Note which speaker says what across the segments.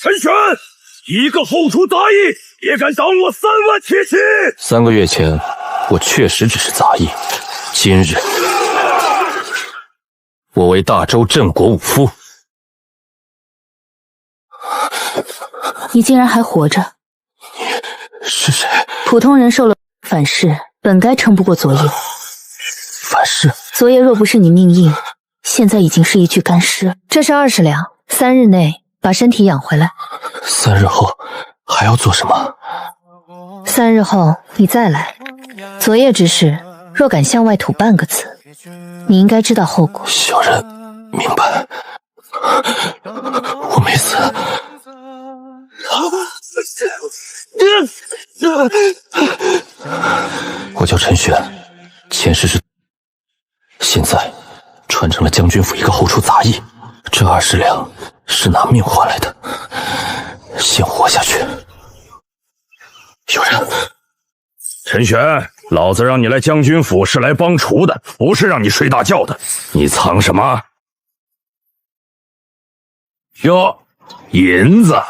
Speaker 1: 陈玄，一个后厨杂役也敢挡我3万铁骑
Speaker 2: ！3个月前，我确实只是杂役，今日我为大周镇国武夫。
Speaker 3: 你竟然还活着！
Speaker 2: 你是谁？
Speaker 3: 普通人受了反噬，本该撑不过昨夜。
Speaker 2: 反噬？
Speaker 3: 昨夜若不是你命硬，现在已经是一具干尸。这是20两，3日内把身体养回来。
Speaker 2: 3日后还要做什么
Speaker 3: ？3日后你再来。昨夜之事，若敢向外吐半个字，你应该知道后果。
Speaker 2: 小人明白，我没死。我叫陈玄，前世是，现在传承了将军府一个后厨杂役。这20两是拿命换来的，先活下去。有人，
Speaker 1: 陈玄，老子让你来将军府是来帮厨的，不是让你睡大觉的。你藏什么？哟，银子。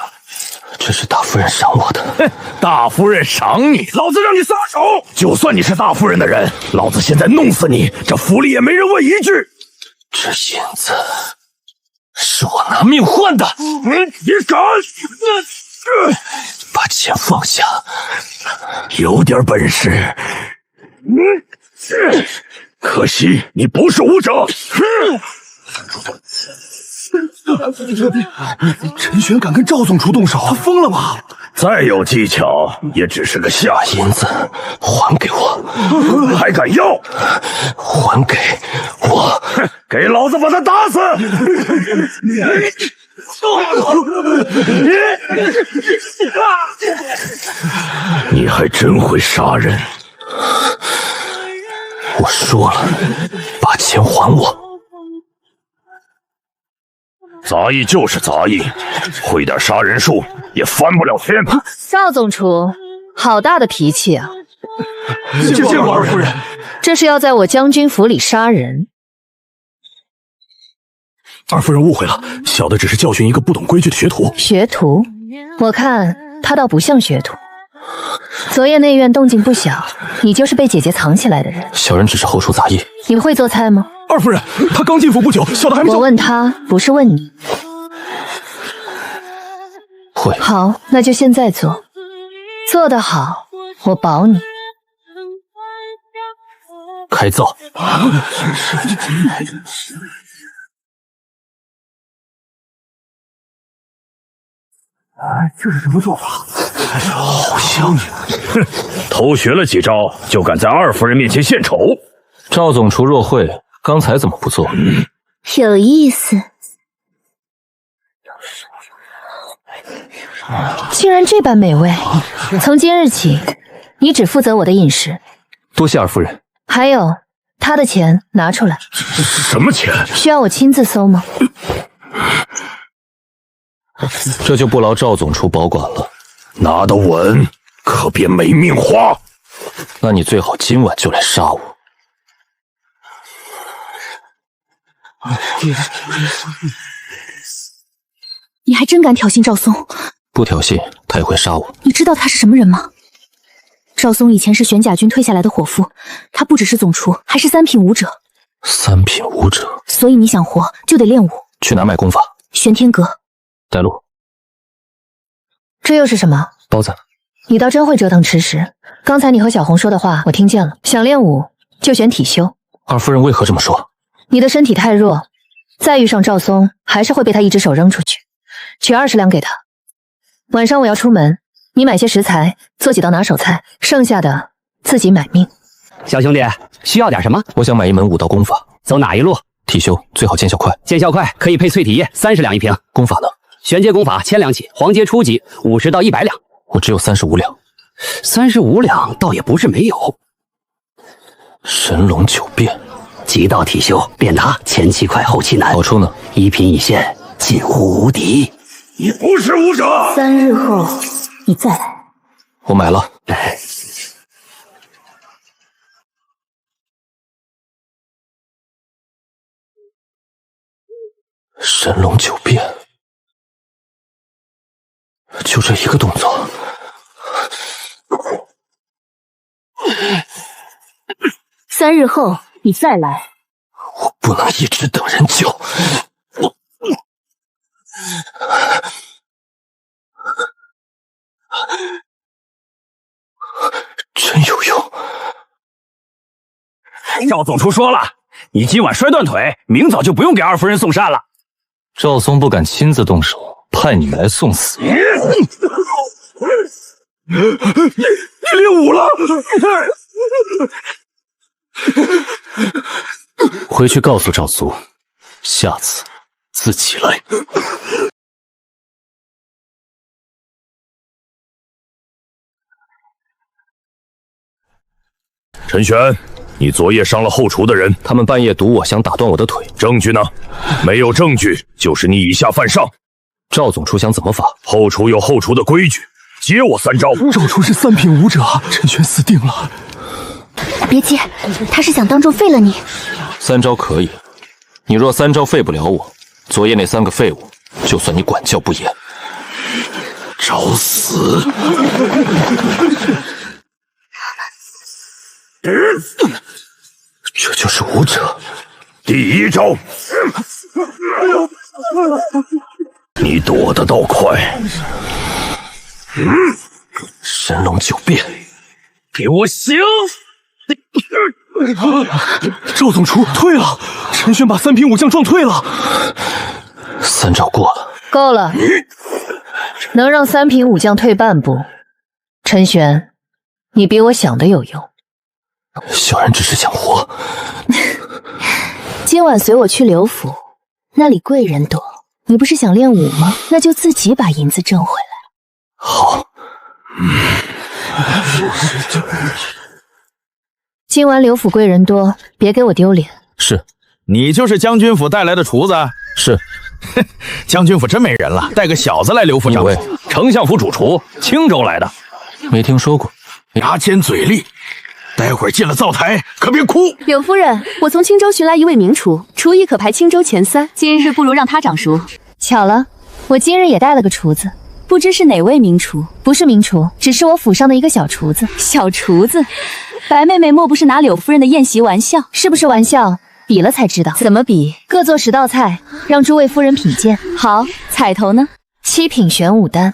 Speaker 2: 这是大夫人赏我的。
Speaker 1: 哼，大夫人赏你，老子让你撒手！就算你是大夫人的人，老子现在弄死你，这府里也没人问一句。
Speaker 2: 这银子是我拿命换的。
Speaker 1: 你敢？
Speaker 2: 把钱放下！
Speaker 1: 有点本事。可惜你不是武者。
Speaker 4: 陈玄敢跟赵总厨动手，他疯了吗？
Speaker 1: 再有技巧，也只是个下
Speaker 2: 银子还给我！
Speaker 1: 还敢要？
Speaker 2: 还给我！
Speaker 1: 给老子把他打死！你还真会杀人！
Speaker 2: 我说了，把钱还我！
Speaker 1: 杂役就是杂役，会点杀人术也翻不了天。
Speaker 3: 赵总厨，好大的脾气啊！
Speaker 4: 谢过二夫人。
Speaker 3: 这是要在我将军府里杀人。
Speaker 4: 二夫人误会了，小的只是教训一个不懂规矩的学徒。
Speaker 3: 学徒？我看他倒不像学徒。昨夜内院动静不小，你就是被姐姐藏起来的人。
Speaker 2: 小人只是后厨杂役。
Speaker 3: 你会做菜吗？
Speaker 4: 二夫人，他刚进府不久，小的还没。
Speaker 3: 我问他，不是问你。
Speaker 2: 会。
Speaker 3: 好，那就现在做。做得好，我保你。
Speaker 2: 开灶。
Speaker 4: 这是什么做法？好香呀！
Speaker 1: 哼，偷学了几招，就敢在二夫人面前献丑。
Speaker 2: 赵总厨若会，刚才怎么不做？
Speaker 3: 有意思。竟然这般美味！从今日起，你只负责我的饮食。
Speaker 2: 多谢二夫人。
Speaker 3: 还有，他的钱拿出来。
Speaker 1: 什么钱？
Speaker 3: 需要我亲自搜吗？
Speaker 2: 这就不劳赵总厨保管了。
Speaker 1: 拿得稳，可别没命花。
Speaker 2: 那你最好今晚就来杀我。
Speaker 3: 你还真敢挑衅赵松？
Speaker 2: 不挑衅，他也会杀我。
Speaker 3: 你知道他是什么人吗？赵松以前是玄甲军退下来的伙夫，他不只是总厨，还是3品武者。
Speaker 2: 3品武者，
Speaker 3: 所以你想活就得练武。
Speaker 2: 去哪买功法？
Speaker 3: 玄天阁。
Speaker 2: 带路。
Speaker 3: 这又是什么？
Speaker 2: 包子。
Speaker 3: 你倒真会折腾吃食。刚才你和小红说的话我听见了，想练武就选体修。
Speaker 2: 二夫人为何这么说？
Speaker 3: 你的身体太弱，再遇上赵松，还是会被他一只手扔出去。取20两给他。晚上我要出门，你买些食材，做几道拿手菜，剩下的自己买命。
Speaker 5: 小兄弟，需要点什么？
Speaker 2: 我想买一门武道功法。
Speaker 5: 走哪一路？
Speaker 2: 体修最好见效快。
Speaker 5: 见效快可以配淬体液，30两一瓶。
Speaker 2: 功法呢？
Speaker 5: 玄阶功法1000两起，黄阶初级50到100两。
Speaker 2: 我只有35两。
Speaker 5: 35两倒也不是没有。
Speaker 2: 神龙9变，
Speaker 5: 极道体修，变达前期快后期难。
Speaker 2: 好处呢
Speaker 5: ？1品1线，近乎无敌。
Speaker 1: 你不是武者。
Speaker 3: 3日后你再来。
Speaker 2: 我买了。神龙9变。就这一个动作。
Speaker 3: 3日后你再来。
Speaker 2: 我不能一直等人救。真有用。
Speaker 1: 赵总厨说了，你今晚摔断腿，明早就不用给二夫人送膳了。
Speaker 2: 赵松不敢亲自动手，派你们来送死。
Speaker 1: 你练武了？
Speaker 2: 回去告诉赵苏，下次自己来。
Speaker 1: 陈玄，你昨夜伤了后厨的人，
Speaker 2: 他们半夜堵我，想打断我的腿。
Speaker 1: 证据呢？没有证据，就是你以下犯上。
Speaker 2: 赵总厨想怎么罚？
Speaker 1: 后厨有后厨的规矩，接我3招。
Speaker 4: 赵厨是3品武者，陈玄死定了。
Speaker 3: 别急，他是想当众废了你。
Speaker 2: 3招可以，你若3招废不了我，昨夜那3个废物，就算你管教不严。
Speaker 1: 找死！
Speaker 2: 这就是武者。
Speaker 1: 第1招，你躲得倒快。
Speaker 2: 神龙9变，
Speaker 1: 给我醒！
Speaker 4: 赵总厨退了，陈玄把3品武将撞退了。
Speaker 2: 3招过了，
Speaker 3: 够了，能让3品武将退半步。陈玄，你比我想的有用。
Speaker 2: 小人只是想活。
Speaker 3: 今晚随我去刘府，那里贵人多。你不是想练武吗？那就自己把银子挣回来。
Speaker 2: 好。
Speaker 3: 今晚刘府贵人多，别给我丢脸。
Speaker 2: 是。
Speaker 1: 你就是将军府带来的厨子？
Speaker 2: 是。
Speaker 1: 将军府真没人了，带个小子来刘府掌柜。丞相府主厨，青州来的。
Speaker 2: 没听说过。
Speaker 1: 牙尖嘴利，待会儿进了灶台可别哭。
Speaker 6: 柳夫人，我从青州寻来一位名厨，厨艺可排青州前3，今日不如让他掌熟。
Speaker 3: 巧了，我今日也带了个厨子。
Speaker 6: 不知是哪位名厨？
Speaker 3: 不是名厨，只是我府上的一个小厨子。
Speaker 6: 小厨子，白妹妹莫不是拿柳夫人的宴席玩笑？
Speaker 3: 是不是玩笑？比了才知道。
Speaker 6: 怎么比？
Speaker 3: 各做10道菜，让诸位夫人品鉴。
Speaker 6: 好，彩头呢
Speaker 3: ？7品玄武丹。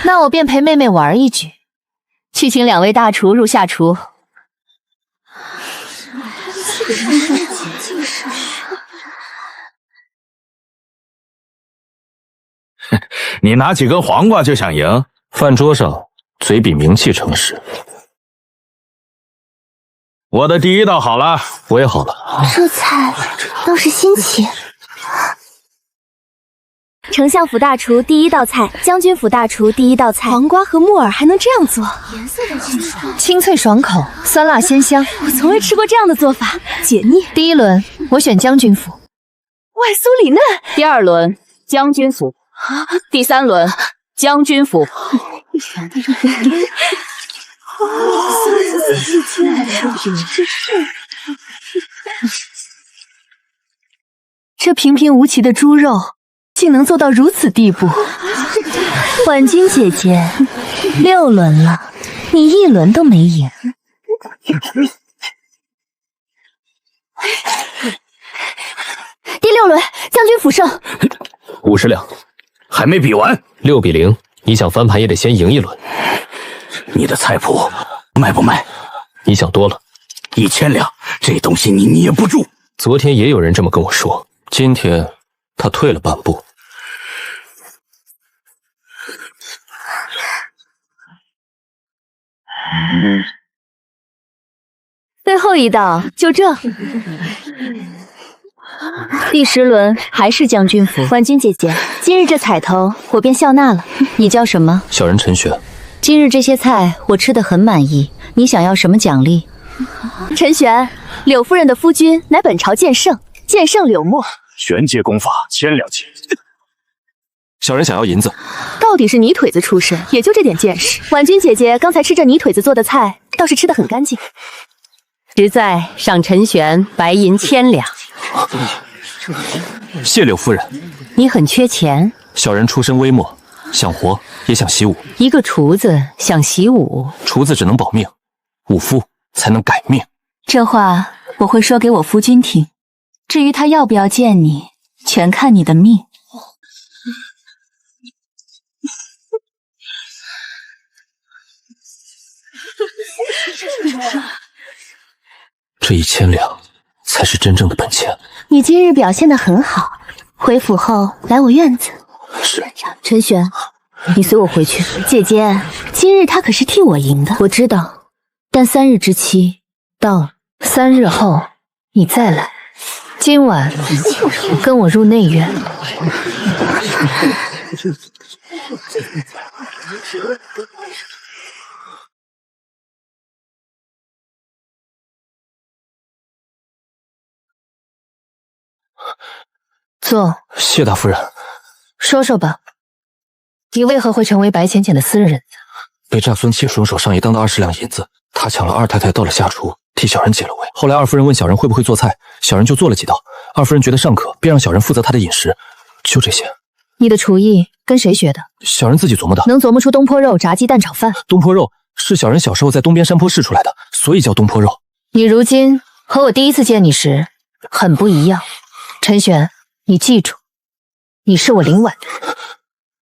Speaker 3: 那我便陪妹妹玩一局。
Speaker 6: 去请2位大厨入下厨。
Speaker 1: 你拿几根黄瓜就想赢？
Speaker 2: 饭桌上嘴比名气诚实。
Speaker 1: 我的第1道好了，
Speaker 2: 我也好了。
Speaker 7: 这菜倒是新奇。
Speaker 6: 丞相府大厨第1道菜，将军府大厨第1道菜，黄瓜和木耳还能这样做？
Speaker 7: 颜色倒清爽，
Speaker 3: 清脆爽口，酸辣鲜香。
Speaker 6: 我从未吃过这样的做法，解腻。
Speaker 3: 第1轮我选将军府。
Speaker 6: 外酥里嫩。第2轮将军府。第3轮将军府。
Speaker 3: 这平平无奇的猪肉，竟能做到如此地步。婉君姐姐，6轮了，你1轮都没赢。
Speaker 6: 第6轮将军府胜。
Speaker 2: 50两。
Speaker 1: 还没比完。
Speaker 2: 6比0，你想翻盘也得先赢1轮。
Speaker 1: 你的菜谱卖不卖？
Speaker 2: 你想多了。
Speaker 1: 1000两，这东西你捏不住。
Speaker 2: 昨天也有人这么跟我说，今天他退了半步。
Speaker 6: 最后1道就这。第10轮还是将军府。婉君姐姐，今日这彩头我便笑纳了。你叫什么？
Speaker 2: 小人陈玄。
Speaker 6: 今日这些菜我吃得很满意，你想要什么奖励？陈玄，柳夫人的夫君乃本朝剑圣，剑圣柳墨。
Speaker 1: 玄阶功法1000两钱。
Speaker 2: 小人想要银子。
Speaker 6: 到底是泥腿子出身，也就这点见识。婉君姐姐刚才吃这泥腿子做的菜，倒是吃得很干净。
Speaker 8: 实在赏陈玄白银1000两。
Speaker 2: 谢柳夫人。
Speaker 8: 你很缺钱？
Speaker 2: 小人出身微末，想活也想习武。
Speaker 8: 一个厨子想习武，
Speaker 2: 厨子只能保命，武夫才能改命。
Speaker 6: 这话我会说给我夫君听，至于他要不要见你，全看你的命。
Speaker 2: 这1000两才是真正的本钱。
Speaker 7: 你今日表现得很好，回府后来我院子。
Speaker 2: 是。
Speaker 6: 陈玄，你随我回去。
Speaker 7: 姐姐，今日他可是替我赢的。
Speaker 6: 我知道，但3日之期到了
Speaker 3: ，3日后你再来。今晚跟我入内院。坐。
Speaker 2: 谢大夫人。
Speaker 3: 说说吧，你为何会成为白浅浅的私人人子？
Speaker 2: 被炸孙妾双手上一当的20两银子，他抢了二太太到了下厨，替小人解了围。后来二夫人问小人会不会做菜，小人就做了几道。二夫人觉得尚可，便让小人负责她的饮食。就这些。
Speaker 3: 你的厨艺跟谁学的？
Speaker 2: 小人自己琢磨的。
Speaker 3: 能琢磨出东坡肉炸鸡蛋炒饭？
Speaker 2: 东坡肉是小人小时候在东边山坡试出来的，所以叫东坡肉。
Speaker 3: 你如今和我第一次见你时很不一样。陈玄，你记住，你是我林婉的人。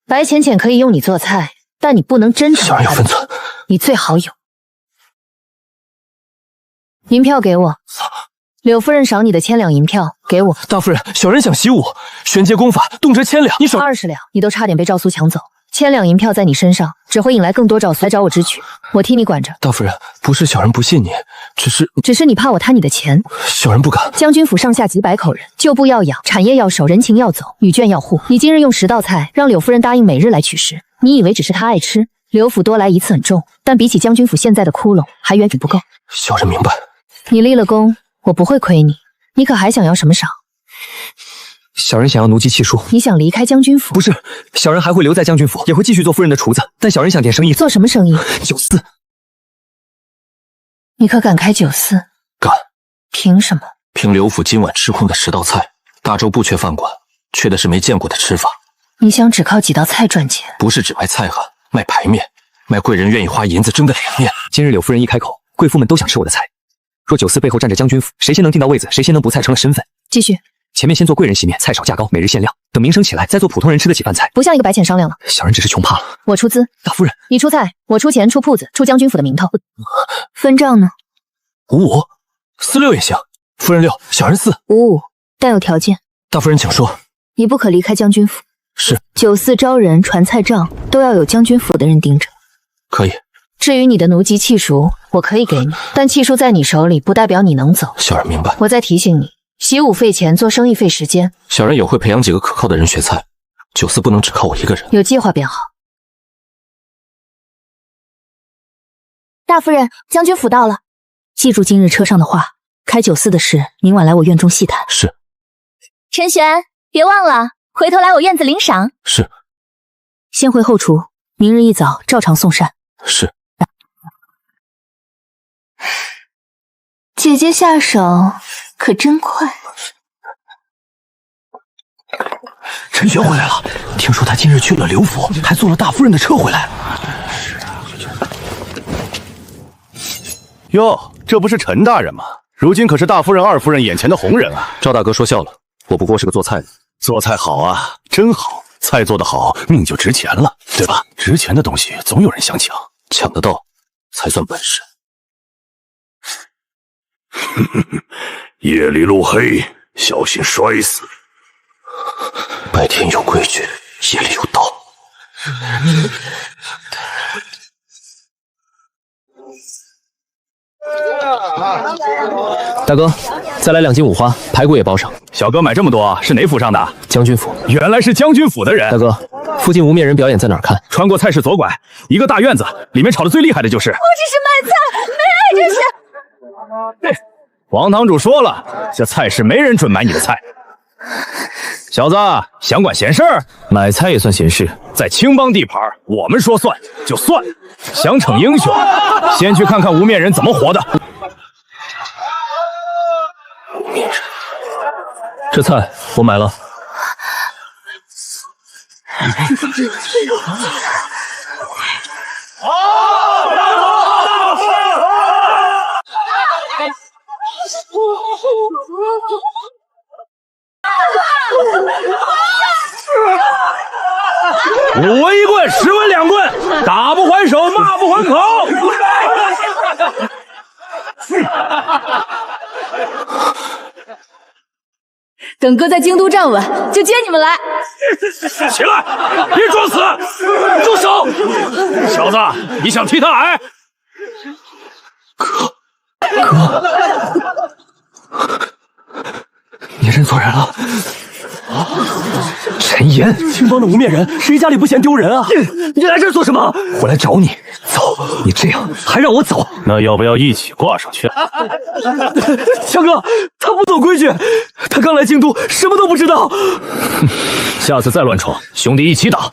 Speaker 3: 白浅浅可以用你做菜，但你不能真正。
Speaker 2: 小人有分寸。
Speaker 3: 你最好有。银票给我。柳夫人赏你的1000两银票给我。
Speaker 2: 大夫人，小人想习武，玄阶功法，动辄1000两，你少
Speaker 3: 20两，你都差点被赵苏抢走。1000两银票在你身上，只会引来更多赵苏来找我支取，我替你管着。
Speaker 2: 大夫人，不是小人不信你，只是
Speaker 3: 你怕我贪你的钱。
Speaker 2: 小人不敢。
Speaker 3: 将军府上下几百口人，旧部要养，产业要守，人情要走，女眷要护。你今日用10道菜让柳夫人答应每日来取食，你以为只是她爱吃？柳府多来一次很重，但比起将军府现在的窟窿，还远远不够。
Speaker 2: 小人明白。
Speaker 3: 你立了功，我不会亏你。你可还想要什么赏？
Speaker 2: 小人想要奴籍契书。
Speaker 3: 你想离开将军府？
Speaker 2: 不是，小人还会留在将军府，也会继续做夫人的厨子。但小人想点生意。
Speaker 3: 做什么生意？
Speaker 2: 酒肆。
Speaker 3: 你可敢开酒肆？
Speaker 2: 敢。
Speaker 3: 凭什么？
Speaker 2: 凭刘府今晚吃空的10道菜。大周不缺饭馆，缺的是没见过的吃法。
Speaker 3: 你想只靠几道菜赚钱？
Speaker 2: 不是只卖菜盒，卖排面，卖贵人愿意花银子蒸的凉面。今日柳夫人一开口，贵妇们都想吃我的菜。若酒肆背后站着将军府，谁先能定到位子，谁先能不菜成了身份。
Speaker 3: 继续。
Speaker 2: 前面先做贵人席面，菜少价高，每日限量。等名声起来，再做普通人吃得起饭菜。
Speaker 3: 不像一个白浅商量了。
Speaker 2: 小人只是穷怕了。
Speaker 3: 我出资。
Speaker 2: 大夫人，
Speaker 3: 你出菜，我出钱，出铺子，出将军府的名头。分账呢
Speaker 2: ？55，46也行。夫人6，小人4。
Speaker 3: 55，但有条件。
Speaker 2: 大夫人请说。
Speaker 3: 你不可离开将军府。
Speaker 2: 是。
Speaker 3: 酒肆招人、传菜账都要有将军府的人盯着。
Speaker 2: 可以。
Speaker 3: 至于你的奴籍契书，我可以给你，但契书在你手里，不代表你能走。
Speaker 2: 小人明白。
Speaker 3: 我再提醒你，习武费钱，做生意费时间。
Speaker 2: 小人也会培养几个可靠的人学菜，酒肆不能只靠我一个人。
Speaker 3: 有计划便好。
Speaker 6: 大夫人，将军府到了，记住今日车上的话，开酒肆的事，明晚来我院中细谈。
Speaker 2: 是。
Speaker 6: 陈玄，别忘了回头来我院子领赏。
Speaker 2: 是。
Speaker 6: 先回后厨，明日一早照常送膳。
Speaker 2: 是。
Speaker 7: 姐姐下手可真快。
Speaker 1: 陈玄回来了，听说他今日去了刘府，还坐了大夫人的车回来。
Speaker 4: 哟，这不是陈大人吗？如今可是大夫人、二夫人眼前的红人啊！
Speaker 2: 赵大哥说笑了，我不过是个做菜的。
Speaker 4: 做菜好啊，真好，菜做得好，命就值钱了，对吧？值钱的东西总有人想抢，
Speaker 2: 抢得到才算本事。
Speaker 1: 夜里路黑，小心摔死。
Speaker 2: 白天有规矩，夜里有道。
Speaker 5: 大哥，再来2斤五花，排骨也包上。
Speaker 4: 小哥买这么多，是哪府上的？
Speaker 5: 将军府。
Speaker 4: 原来是将军府的人。
Speaker 5: 大哥，附近无面人表演在哪儿看？
Speaker 4: 穿过菜市左拐，一个大院子，里面炒的最厉害的就是。
Speaker 6: 我只是卖菜，没爱这些。
Speaker 4: 王堂主说了，这菜市没人准买你的菜。小子，想管闲事儿？
Speaker 5: 买菜也算闲事，
Speaker 4: 在青帮地盘，我们说算就算。想逞英雄，先去看看无面人怎么活的。
Speaker 2: 无面人，
Speaker 5: 这菜我买了。
Speaker 1: 5文一棍，10文2棍，打不还手，骂不还口。
Speaker 3: 等哥在京都站稳，就接你们来。
Speaker 1: 起来，别装死，住手！小子，你想替他矮？
Speaker 2: 哥，你认错人了。陈岩，
Speaker 1: 青帮的无面人，谁家里不嫌丢人啊？你来这儿做什么？
Speaker 2: 我来找你。走，你这样还让我走？
Speaker 4: 那要不要一起挂上去？
Speaker 1: 强哥，他不懂规矩，他刚来京都，什么都不知道。
Speaker 4: 下次再乱闯，兄弟一起打。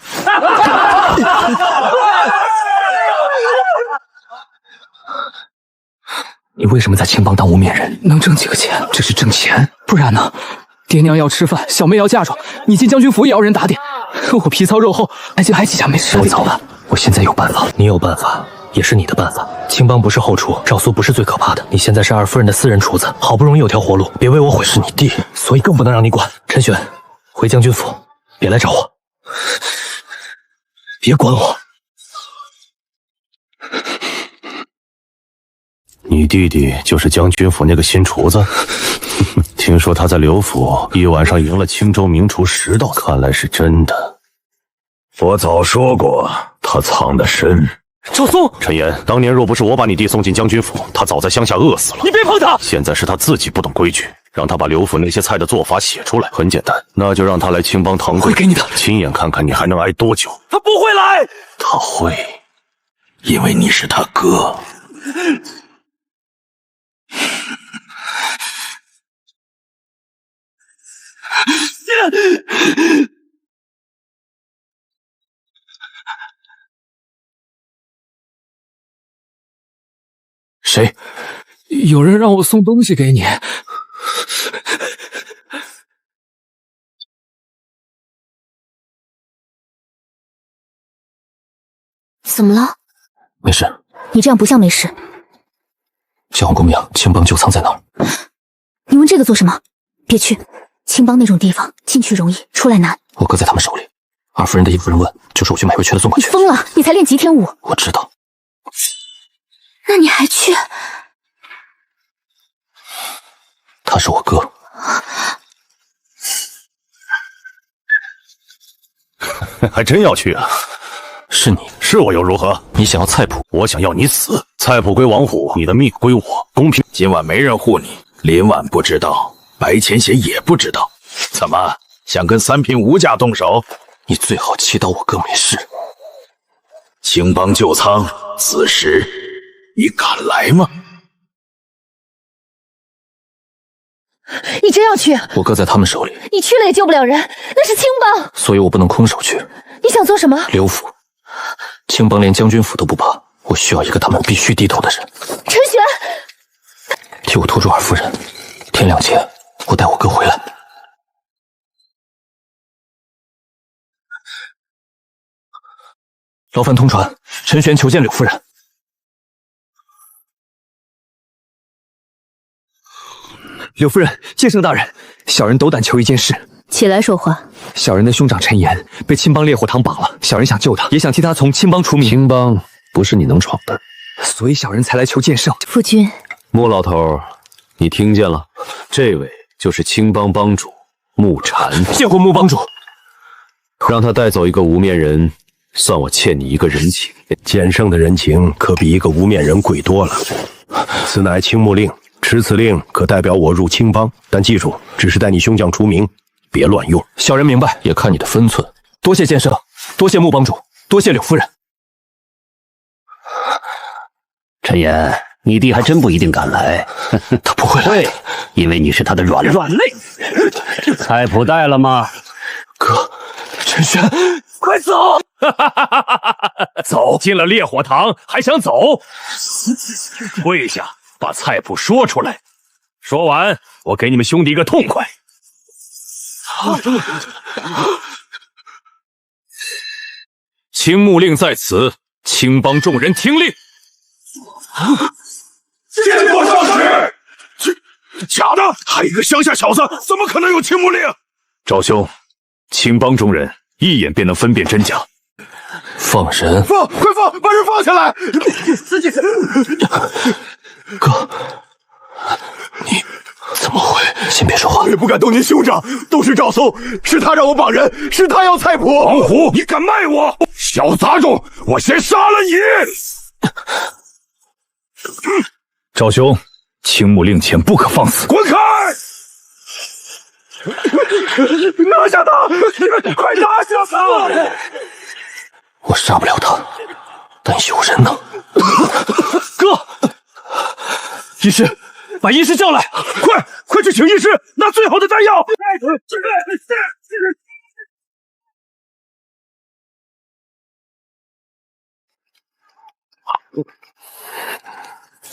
Speaker 2: 你为什么在青帮当无面人？能挣几个钱？这是挣钱，不然呢？爹娘要吃饭，小妹要嫁妆，你进将军府也要人打点。我皮糙肉厚，还几家没事。我走了，我现在有办法。你有办法，也是你的办法。青帮不是后厨，赵苏不是最可怕的。你现在是二夫人的私人厨子，好不容易有条活路，别为我毁。是你弟，所以更不能让你管。陈玄，回将军府，别来找我，别管我。
Speaker 9: 你弟弟就是将军府那个新厨子，听说他在刘府一晚上赢了青州名厨10道，看来是真的。
Speaker 1: 我早说过，他藏得深。
Speaker 9: 赵松，陈岩，当年若不是我把你弟送进将军府，他早在乡下饿死了。
Speaker 1: 你别碰他！
Speaker 9: 现在是他自己不懂规矩，让他把刘府那些菜的做法写出来，很简单，那就让他来青帮堂会给你的，亲眼看看你还能挨多久。
Speaker 1: 他不会来，
Speaker 9: 他会，
Speaker 1: 因为你是他哥。
Speaker 2: 谁？有人让我送东西给你。
Speaker 6: 怎么了？
Speaker 2: 没事。
Speaker 6: 你这样不像没事。
Speaker 2: 小王公明，青帮就藏在哪儿？
Speaker 6: 你问这个做什么？别去，青帮那种地方，进去容易，出来难。
Speaker 2: 我哥在他们手里。二夫人的一夫人问，就是我去买回去的，送过去。
Speaker 6: 你疯了？你才练极天舞。
Speaker 2: 我知道。
Speaker 6: 那你还去？
Speaker 2: 他是我哥。
Speaker 9: 还真要去啊？
Speaker 2: 是你，
Speaker 9: 是我又如何？
Speaker 2: 你想要菜谱，
Speaker 9: 我想要你死。菜谱归王虎，你的命归我，公平。
Speaker 1: 今晚没人护你，林婉不知道，白浅显也不知道。怎么想跟三品吴家动手？
Speaker 2: 你最好祈祷我哥没事。
Speaker 1: 青帮旧仓，此时你敢来吗？
Speaker 3: 你真要去？
Speaker 2: 我哥在他们手里，
Speaker 3: 你去了也救不了人，那是青帮，
Speaker 2: 所以我不能空手去。
Speaker 3: 你想做什么？
Speaker 2: 刘府，青帮连将军府都不怕，我需要一个他们必须低头的人。
Speaker 3: 陈玄，
Speaker 2: 替我拖住二夫人，天亮前我带我哥回来。劳烦通传，陈玄求见柳夫人。
Speaker 10: 柳夫人，剑圣大人，小人斗胆求一件事。
Speaker 6: 起来说话。
Speaker 10: 小人的兄长陈岩被青帮烈火堂绑了，小人想救他，也想替他从青帮除名。
Speaker 2: 青帮不是你能闯的，
Speaker 10: 所以小人才来求剑圣。
Speaker 6: 夫君，
Speaker 9: 穆老头，你听见了？这位就是青帮帮主穆禅。
Speaker 10: 谢过穆帮主，
Speaker 9: 让他带走一个无面人，算我欠你一个人情。
Speaker 11: 剑圣的人情可比一个无面人贵多了。此乃青木令，持此令可代表我入青帮，但记住，只是带你兄长除名，别乱用。
Speaker 10: 小人明白，
Speaker 2: 也看你的分寸。
Speaker 10: 多谢剑圣，多谢穆帮主，多谢柳夫人。
Speaker 5: 陈岩，你弟还真不一定敢来。
Speaker 2: 他不会来的，
Speaker 5: 因为你是他的软肋。菜谱带了吗？
Speaker 2: 哥，陈玄，
Speaker 1: 快走！走进了烈火堂，还想走？跪下，把菜谱说出来。说完，我给你们兄弟一个痛快。
Speaker 4: 青木令在此，青帮众人听令。
Speaker 1: 见过少使。假的，还一个乡下小子，怎么可能有青木令？
Speaker 4: 赵兄，青帮中人一眼便能分辨真假。
Speaker 2: 放人！
Speaker 1: 放！快放！把人放下来！
Speaker 2: 哥，你怎么会？先别说话。
Speaker 1: 我也不敢动您兄长，都是赵松，是他让我绑人，是他要菜谱。王虎，你敢卖我？小杂种，我先杀了你！
Speaker 4: 赵兄，青木令前不可放肆。
Speaker 1: 滚开！拿下他！快拿下他！
Speaker 2: 我杀不了他，但有人呢。
Speaker 4: 哥，医师，把医师叫来！
Speaker 1: 快去请医师，拿最好的丹药！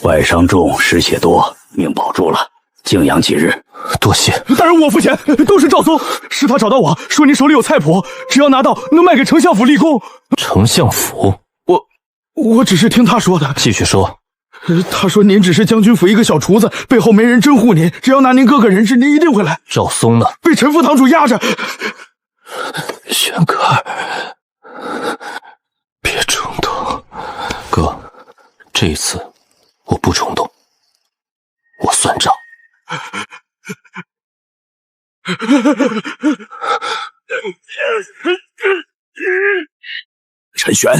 Speaker 12: 外伤重，失血多，命保住了，静养几日。
Speaker 2: 多谢
Speaker 1: 大人，我付钱，都是赵松，是他找到我说您手里有菜谱，只要拿到能卖给丞相府立功。
Speaker 2: 丞相府？
Speaker 1: 我只是听他说的。
Speaker 2: 继续说。
Speaker 1: 他说您只是将军府一个小厨子，背后没人珍护您，只要拿您哥哥人质，您一定会来。
Speaker 2: 赵松呢？
Speaker 1: 被陈副堂主压着。
Speaker 2: 轩哥，别冲动。哥，这一次我不冲动，我算账。
Speaker 1: 陈玄，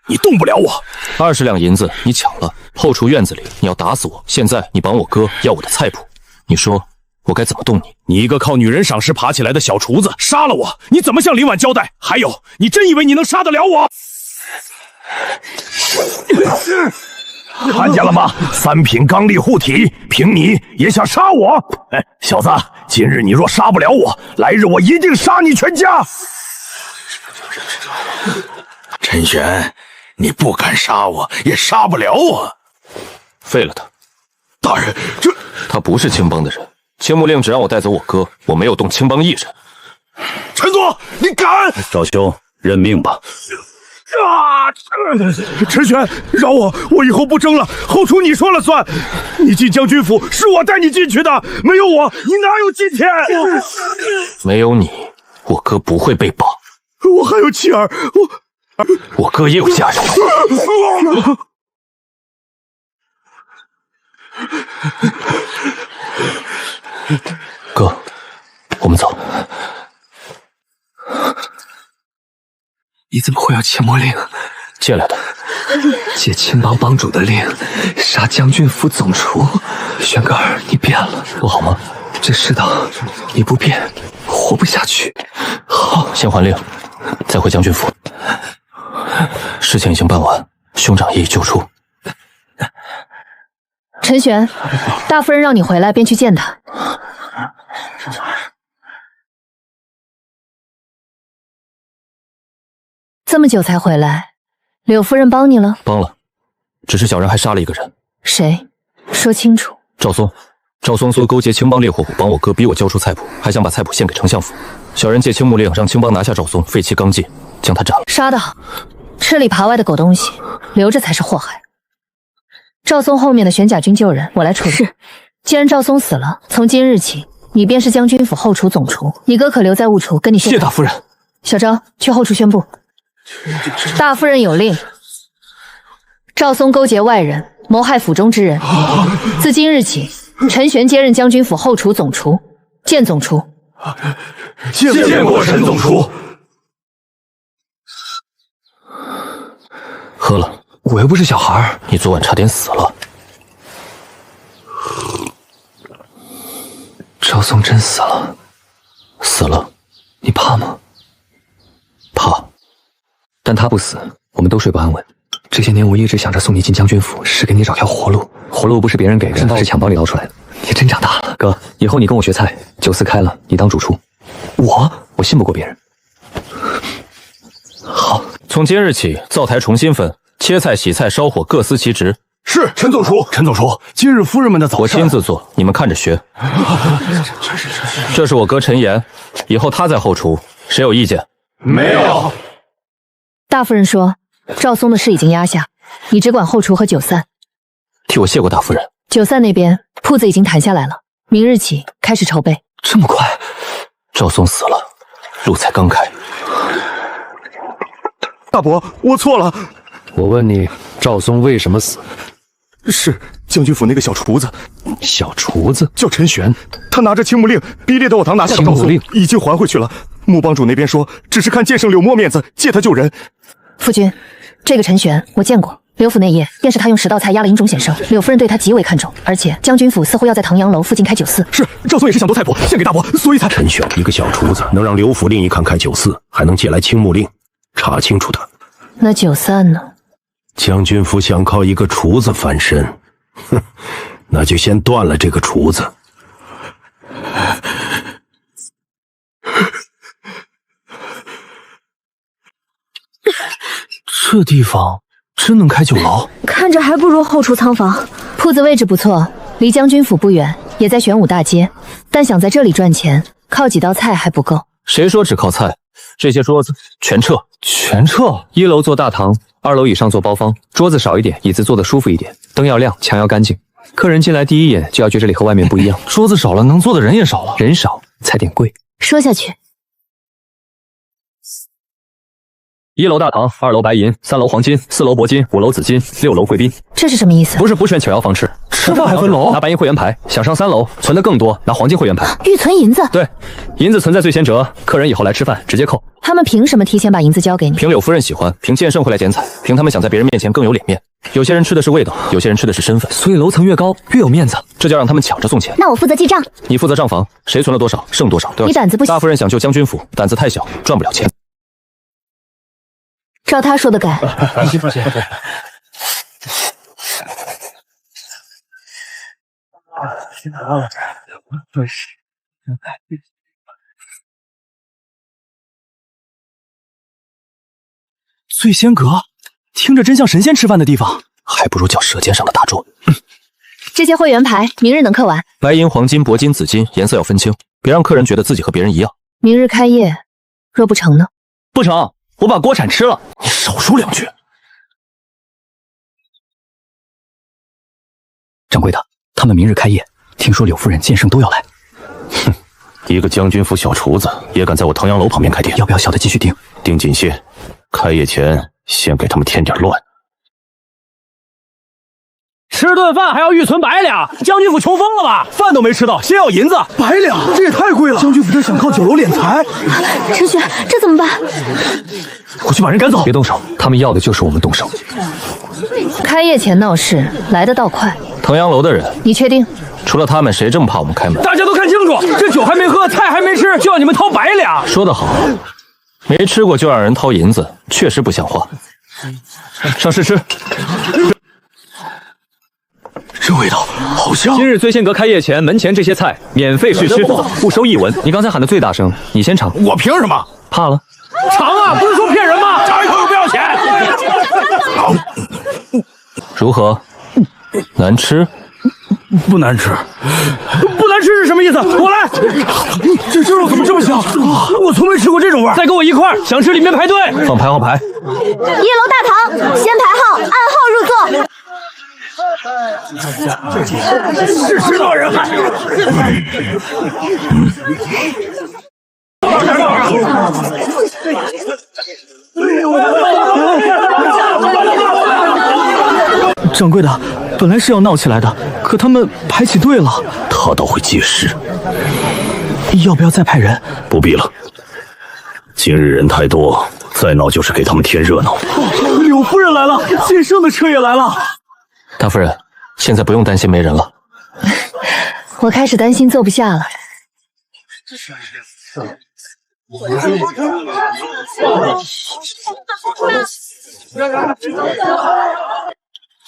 Speaker 1: 你动不了我。
Speaker 2: 20两银子你抢了，后厨院子里你要打死我，现在你绑我哥要我的菜谱，你说我该怎么动你？
Speaker 1: 你一个靠女人赏识爬起来的小厨子，杀了我，你怎么向李婉交代？还有，你真以为你能杀得了我？看见了吗？三品刚力护体，凭你也想杀我？哎，小子，今日你若杀不了我，来日我一定杀你全家！陈玄，你不敢杀我，也杀不了我。
Speaker 2: 废了他。
Speaker 1: 大人，这
Speaker 2: 他不是青帮的人。青木令只让我带走我哥，我没有动青帮一人。
Speaker 1: 陈总，你敢？
Speaker 12: 赵兄，认命吧。
Speaker 1: 陈玄，饶我，我以后不争了，后厨你说了算。你进将军府是我带你进去的，没有我，你哪有今天？
Speaker 2: 没有你，我哥不会被绑。
Speaker 1: 我还有妻儿，
Speaker 2: 我哥也有家人。哥，我们走。
Speaker 10: 你怎么会有青木令？
Speaker 2: 借来的。
Speaker 10: 借青帮帮主的令，杀将军府总厨。玄哥儿，你变了，
Speaker 2: 不好吗？
Speaker 10: 这世道你不变，活不下去。
Speaker 2: 好，先还令，再回将军府。事情已经办完，兄长也已救出。
Speaker 3: 陈玄，大夫人让你回来，便去见他。这么久才回来，柳夫人帮你了？
Speaker 2: 帮了，只是小人还杀了一个人。
Speaker 3: 谁？说清楚。
Speaker 2: 赵松，赵松勾结青帮烈火虎，帮我哥逼我交出菜谱，还想把菜谱献给丞相府。小人借青木令让青帮拿下赵松，废弃纲纪，将他斩了。
Speaker 3: 杀得好，吃里扒外的狗东西，留着才是祸害。赵松后面的玄甲军救人，我来处理。是。既然赵松死了，从今日起，你便是将军府后厨总厨，你哥可留在务厨跟你宣。
Speaker 2: 谢大夫人。
Speaker 3: 小昭，去后厨宣布。大夫人有令，赵松勾结外人，谋害府中之人。自今日起，陈玄接任将军府后厨总厨。见总厨。
Speaker 1: 见过陈总厨。
Speaker 2: 喝了。
Speaker 10: 我又不是小孩，
Speaker 2: 你昨晚差点死了。
Speaker 10: 赵松真死了。
Speaker 2: 死了。
Speaker 10: 你怕吗？
Speaker 2: 怕。
Speaker 10: 但他不死，我们都睡不安稳。这些年我一直想着送你进将军府，是给你找条活路。活路不是别人给的，是襁褓里捞出来的。你真长大了，哥。以后你跟我学菜，酒肆开了，你当主厨。我信不过别人。
Speaker 2: 好，从今日起，灶台重新分，切菜、洗菜、烧火各司其职。
Speaker 1: 是，陈总厨。陈总厨，今日夫人们的早
Speaker 2: 膳我亲自做，你们看着学。这是我哥陈岩，以后他在后厨，谁有意见？
Speaker 1: 没有。
Speaker 3: 大夫人说，赵松的事已经压下，你只管后厨和酒散。
Speaker 2: 替我谢过大夫人。
Speaker 3: 酒散那边铺子已经谈下来了，明日起开始筹备。
Speaker 2: 这么快？赵松死了，路才刚开。
Speaker 1: 大伯，我错了。
Speaker 10: 我问你，赵松为什么死？
Speaker 1: 是将军府那个小厨子。
Speaker 10: 小厨子
Speaker 1: 叫陈玄，他拿着青木令逼猎斗堂拿下赵松，已经还回去了。穆帮主那边说，只是看剑圣柳墨面子，借他救人。
Speaker 3: 夫君，这个陈玄我见过，刘府那夜便是他用10道菜压了营中险胜，柳夫人对他极为看重，而且将军府似乎要在唐阳楼附近开酒肆。
Speaker 1: 是，赵松也是想夺菜谱献给大伯，所以才。
Speaker 11: 陈玄一个小厨子，能让刘府令一看开酒肆，还能借来青木令，查清楚他。
Speaker 3: 那酒散呢？
Speaker 11: 将军府想靠一个厨子翻身，哼，那就先断了这个厨子。
Speaker 2: 这地方真能开酒楼？
Speaker 6: 看着还不如后厨仓房。
Speaker 3: 铺子位置不错，离将军府不远，也在玄武大街。但想在这里赚钱，靠几道菜还不够。
Speaker 2: 谁说只靠菜？这些桌子全撤！
Speaker 10: 全撤！1楼做大堂，2楼以上做包厢，桌子少一点，椅子坐得舒服一点，灯要亮，墙要干净。客人进来第一眼就要觉这里和外面不一样。
Speaker 2: 桌子少了，能坐的人也少了。
Speaker 10: 人少，菜点贵。
Speaker 6: 说下去。
Speaker 10: 1楼大堂，2楼白银，3楼黄金，4楼铂金，5楼紫金，6楼贵宾。
Speaker 3: 这是什么意思？
Speaker 10: 不是补选巧肴房吃，
Speaker 2: 吃饭还分楼？
Speaker 10: 拿白银会员牌，想上3楼，存的更多，拿黄金会员牌。
Speaker 6: 预存银子？
Speaker 10: 对，银子存在最先折，客人以后来吃饭直接扣。
Speaker 3: 他们凭什么提前把银子交给你？
Speaker 10: 凭柳夫人喜欢，凭剑圣会来点彩，凭他们想在别人面前更有脸面。有些人吃的是味道，有些人吃的是身份，
Speaker 2: 所以楼层越高越有面子，
Speaker 10: 这就让他们抢着送钱。
Speaker 6: 那我负责记账，
Speaker 10: 你负责账房，谁存了多少剩多少都要。
Speaker 3: 你胆子不小。
Speaker 10: 大夫人想救将军府，胆子太小，赚不了钱。
Speaker 3: 照他说的改。
Speaker 2: 醉仙阁，听着真像神仙吃饭的地方，还不如叫舌尖上的大桌。
Speaker 3: 这些会员牌明日能刻完。
Speaker 10: 白银、黄金、铂金、紫金，颜色要分清，别让客人觉得自己和别人一样。
Speaker 3: 明日开业，若不成呢？
Speaker 10: 不成。 我把锅铲吃了，
Speaker 2: 你少说2句。掌柜的，他们明日开业，听说柳夫人、剑圣都要来。
Speaker 9: 哼，一个将军府小厨子也敢在我唐阳楼旁边开店？
Speaker 2: 要不要小的继续订？
Speaker 9: 订紧些，开业前先给他们添点乱。
Speaker 4: 吃顿饭还要预存100两，将军府穷疯了吧？饭都没吃到，先要银子
Speaker 1: 100两，这也太贵了。将军府这想靠酒楼敛财。
Speaker 6: 陈雪，这怎么办？
Speaker 2: 我去把人赶走。别动手，他们要的就是我们动手。
Speaker 3: 开业前闹事，来得倒快。
Speaker 10: 唐阳楼的人，
Speaker 3: 你确定？
Speaker 10: 除了他们，谁这么怕我们开门？
Speaker 4: 大家都看清楚，这酒还没喝，菜还没吃，就要你们掏100两。
Speaker 10: 说得好，没吃过就让人掏银子，确实不像话。上市吃。
Speaker 2: 这味道好香！
Speaker 10: 今日醉仙阁开业前，门前这些菜免费试吃，不收1文。你刚才喊的最大声，你先尝。
Speaker 1: 我凭什么？
Speaker 10: 怕了？
Speaker 4: 尝啊！不是说骗人吗？尝一口又不要钱。
Speaker 10: 如何？难吃？
Speaker 1: 不难吃。
Speaker 4: 不难吃是什么意思？我来。
Speaker 1: 这肉怎么这么香？我从没吃过这种味儿。
Speaker 4: 再给我1块，想吃里面排队。
Speaker 10: 放排号牌。
Speaker 6: 1楼大堂，先排号，按号入座。
Speaker 1: 是吃多人害。
Speaker 2: 掌柜的，本来是要闹起来的，可他们排起队了。
Speaker 9: 他倒会计时。
Speaker 2: 要不要再派人？
Speaker 9: 不必了。今日人太多，再闹就是给他们添热闹。
Speaker 2: 柳夫人来了，剑圣的车也来了。
Speaker 10: 大夫人，现在不用担心没人了。
Speaker 3: 我开始担心坐不下了。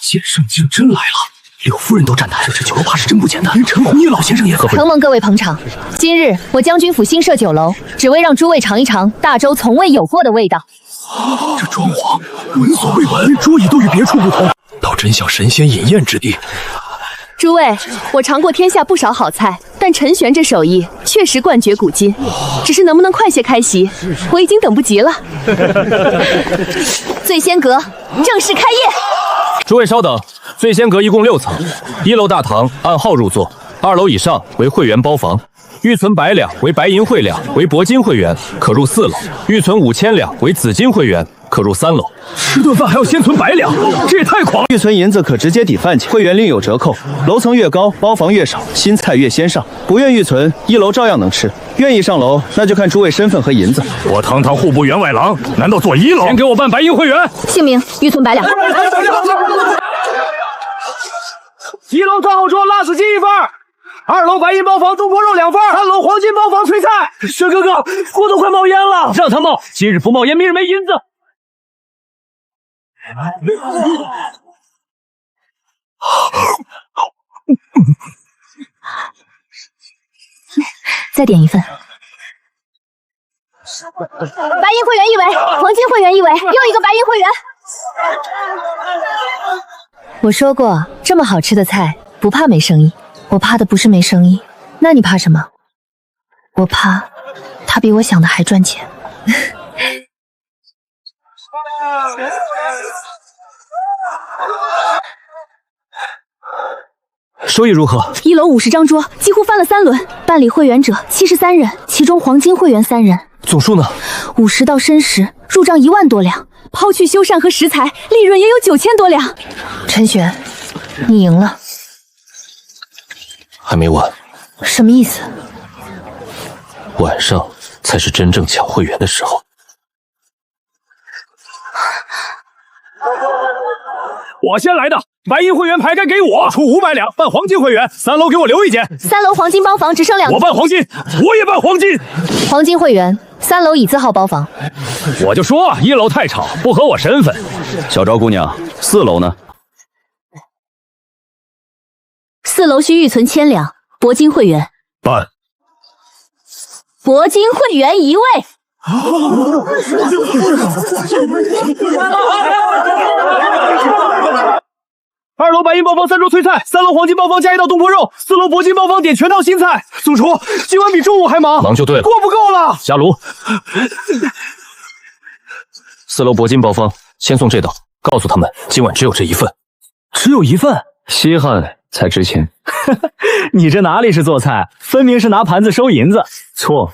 Speaker 2: 剑圣竟真来了，柳夫人都站台，这酒楼怕是真不简单。连陈弘毅老先生也喝。
Speaker 3: 承蒙各位捧场，今日我将军府新设酒楼，只为让诸位尝一尝大周从未有过的味道。
Speaker 2: 这装潢闻所未闻，连桌椅都与别处不同。 倒真像神仙饮宴之地。
Speaker 6: 诸位，我尝过天下不少好菜，但陈玄这手艺确实冠绝古今。只是能不能快些开席，我已经等不及了。醉仙阁正式开业。
Speaker 2: 诸位稍等，醉仙阁一共6层，1楼大堂按号入座，2楼以上为会员包房。预存100两为白银会两，为铂金会员，可入4楼；预存5000两为紫金会员，可入3楼。
Speaker 1: 吃顿饭还要先存100两，这也太狂了！
Speaker 13: 预存银子可直接抵饭钱，会员另有折扣。楼层越高，包房越少，新菜越先上。不愿预存，1楼照样能吃。愿意上楼，那就看诸位身份和银子。
Speaker 1: 我堂堂户部员外郎，难道坐1楼？
Speaker 2: 先给我办白银会员。
Speaker 6: 姓名预存100两。
Speaker 1: 1楼3号桌辣子鸡1份，2楼白银包房东坡肉2份，3楼黄金包房脆菜。玄哥哥，锅都快冒烟了，
Speaker 2: 让他冒，今日不冒烟，明日没银子。
Speaker 3: 再点1份。
Speaker 6: 白银会员1尾，黄金会员1尾，又一个白银会员。
Speaker 3: 我说过，这么好吃的菜不怕没生意，我怕的不是没生意，那你怕什么？我怕他比我想的还赚钱。
Speaker 2: 收益如何
Speaker 6: ？1楼50张桌，几乎翻了3轮。办理会员者73人，其中黄金会员3人。
Speaker 2: 总数呢
Speaker 6: ？50道申时，入账1万多两。抛去修缮和食材，利润也有9000多两。
Speaker 3: 陈玄，你赢了。
Speaker 2: 还没完。
Speaker 3: 什么意思？
Speaker 2: 晚上才是真正抢会员的时候。
Speaker 1: 我先来的，白银会员牌该给我，出500两办黄金会员，3楼给我留一间。
Speaker 6: 3楼黄金包房只剩2间。
Speaker 1: 我办黄金，我也办黄金。
Speaker 3: 黄金会员3楼以字号包房。
Speaker 4: 我就说1楼太吵，不合我身份。
Speaker 13: 小昭姑娘，4楼呢
Speaker 6: ？4楼需预存1000两，铂金会员。
Speaker 1: 办。
Speaker 6: 铂金会员1位。
Speaker 1: 2楼白银包房3桌脆菜，3楼黄金包房加1道东坡肉，4楼铂金包房点全套新菜。总厨，今晚比中午还忙，
Speaker 2: 忙就对了。
Speaker 1: 锅不够了，
Speaker 2: 下炉。4楼铂金包房，先送这道，告诉他们今晚只有这1份。
Speaker 4: 只有1份？
Speaker 10: 稀罕才值钱。
Speaker 4: 你这哪里是做菜，分明是拿盘子收银子。
Speaker 10: 错，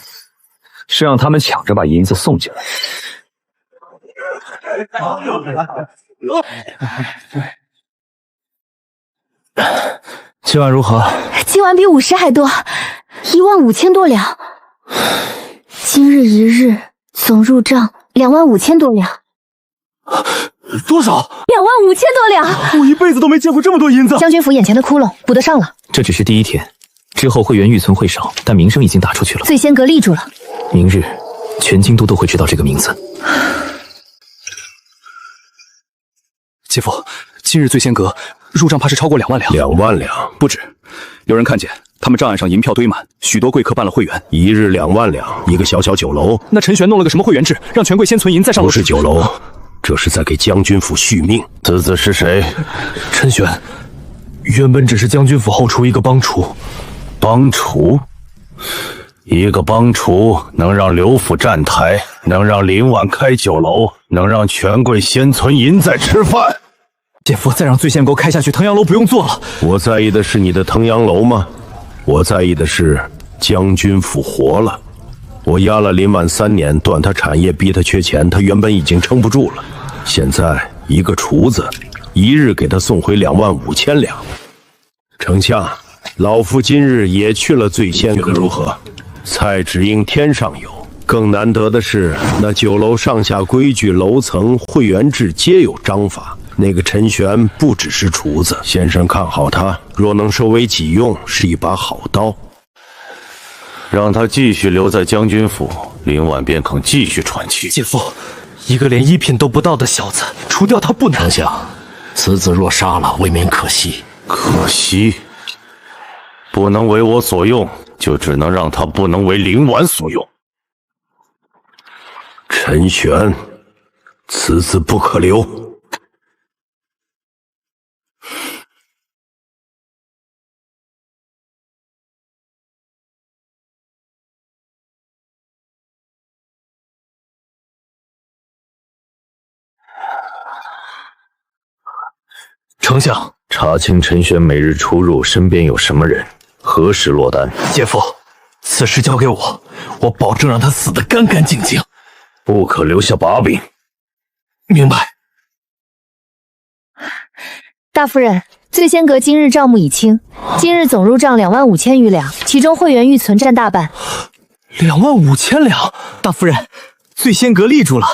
Speaker 10: 是让他们抢着把银子送进来。
Speaker 2: 今晚如何？
Speaker 6: 今晚比50还多，15000多两。今日一日总入账25000多两。
Speaker 1: 多少
Speaker 6: ？25000多两！
Speaker 1: 我一辈子都没见过这么多银子。
Speaker 3: 将军府眼前的窟窿补得上了。
Speaker 2: 这只是第1天，之后会员预存会少，但名声已经打出去了。
Speaker 3: 醉仙阁立住了，
Speaker 2: 明日全京都都会知道这个名字。
Speaker 10: 姐夫，今日醉仙阁入账怕是超过2万两。
Speaker 11: 2万两
Speaker 10: 不止，有人看见他们账案上银票堆满，许多贵客办了会员，
Speaker 11: 一日2万两，一个小小酒楼。
Speaker 10: 那陈玄弄了个什么会员制，让权贵先存银再上楼？
Speaker 11: 不是酒楼，这是在给将军府续命。此子是谁？
Speaker 2: 陈玄，原本只是将军府后厨一个帮厨。
Speaker 9: 帮厨？一个帮厨能让刘府站台，能让林婉开酒楼，能让权贵先存银再吃饭。
Speaker 4: 姐夫，再让醉仙阁开下去，腾阳楼不用做了。
Speaker 11: 我在意的是你的腾阳楼吗？我在意的是将军府活了。我压了林婉3年，断他产业，逼他缺钱，他原本已经撑不住了。现在一个厨子，一日给他送回25000两。丞相，老夫今日也去了醉仙阁，如何？菜只应天上有。更难得的是，那酒楼上下规矩、楼层、会员制皆有章法。那个陈玄不只是厨子，先生看好他，若能收为己用，是一把好刀。
Speaker 9: 让他继续留在将军府，林婉便肯继续传奇。
Speaker 2: 姐夫，一个连1品都不到的小子，除掉他不难。
Speaker 12: 丞相，此子若杀了，未免可惜。
Speaker 9: 可惜，不能为我所用，就只能让他不能为林婉所用。
Speaker 11: 陈玄，此子不可留。
Speaker 2: 丞相，
Speaker 11: 查清陈玄每日出入身边有什么人，何时落单？
Speaker 2: 姐夫，此事交给我，我保证让他死得干干净净，
Speaker 11: 不可留下把柄。
Speaker 2: 明白。
Speaker 3: 大夫人，醉仙阁今日账目已清，今日总入账25000余两，其中会员预存占大半。
Speaker 2: 25000两，
Speaker 13: 大夫人，醉仙阁立住了，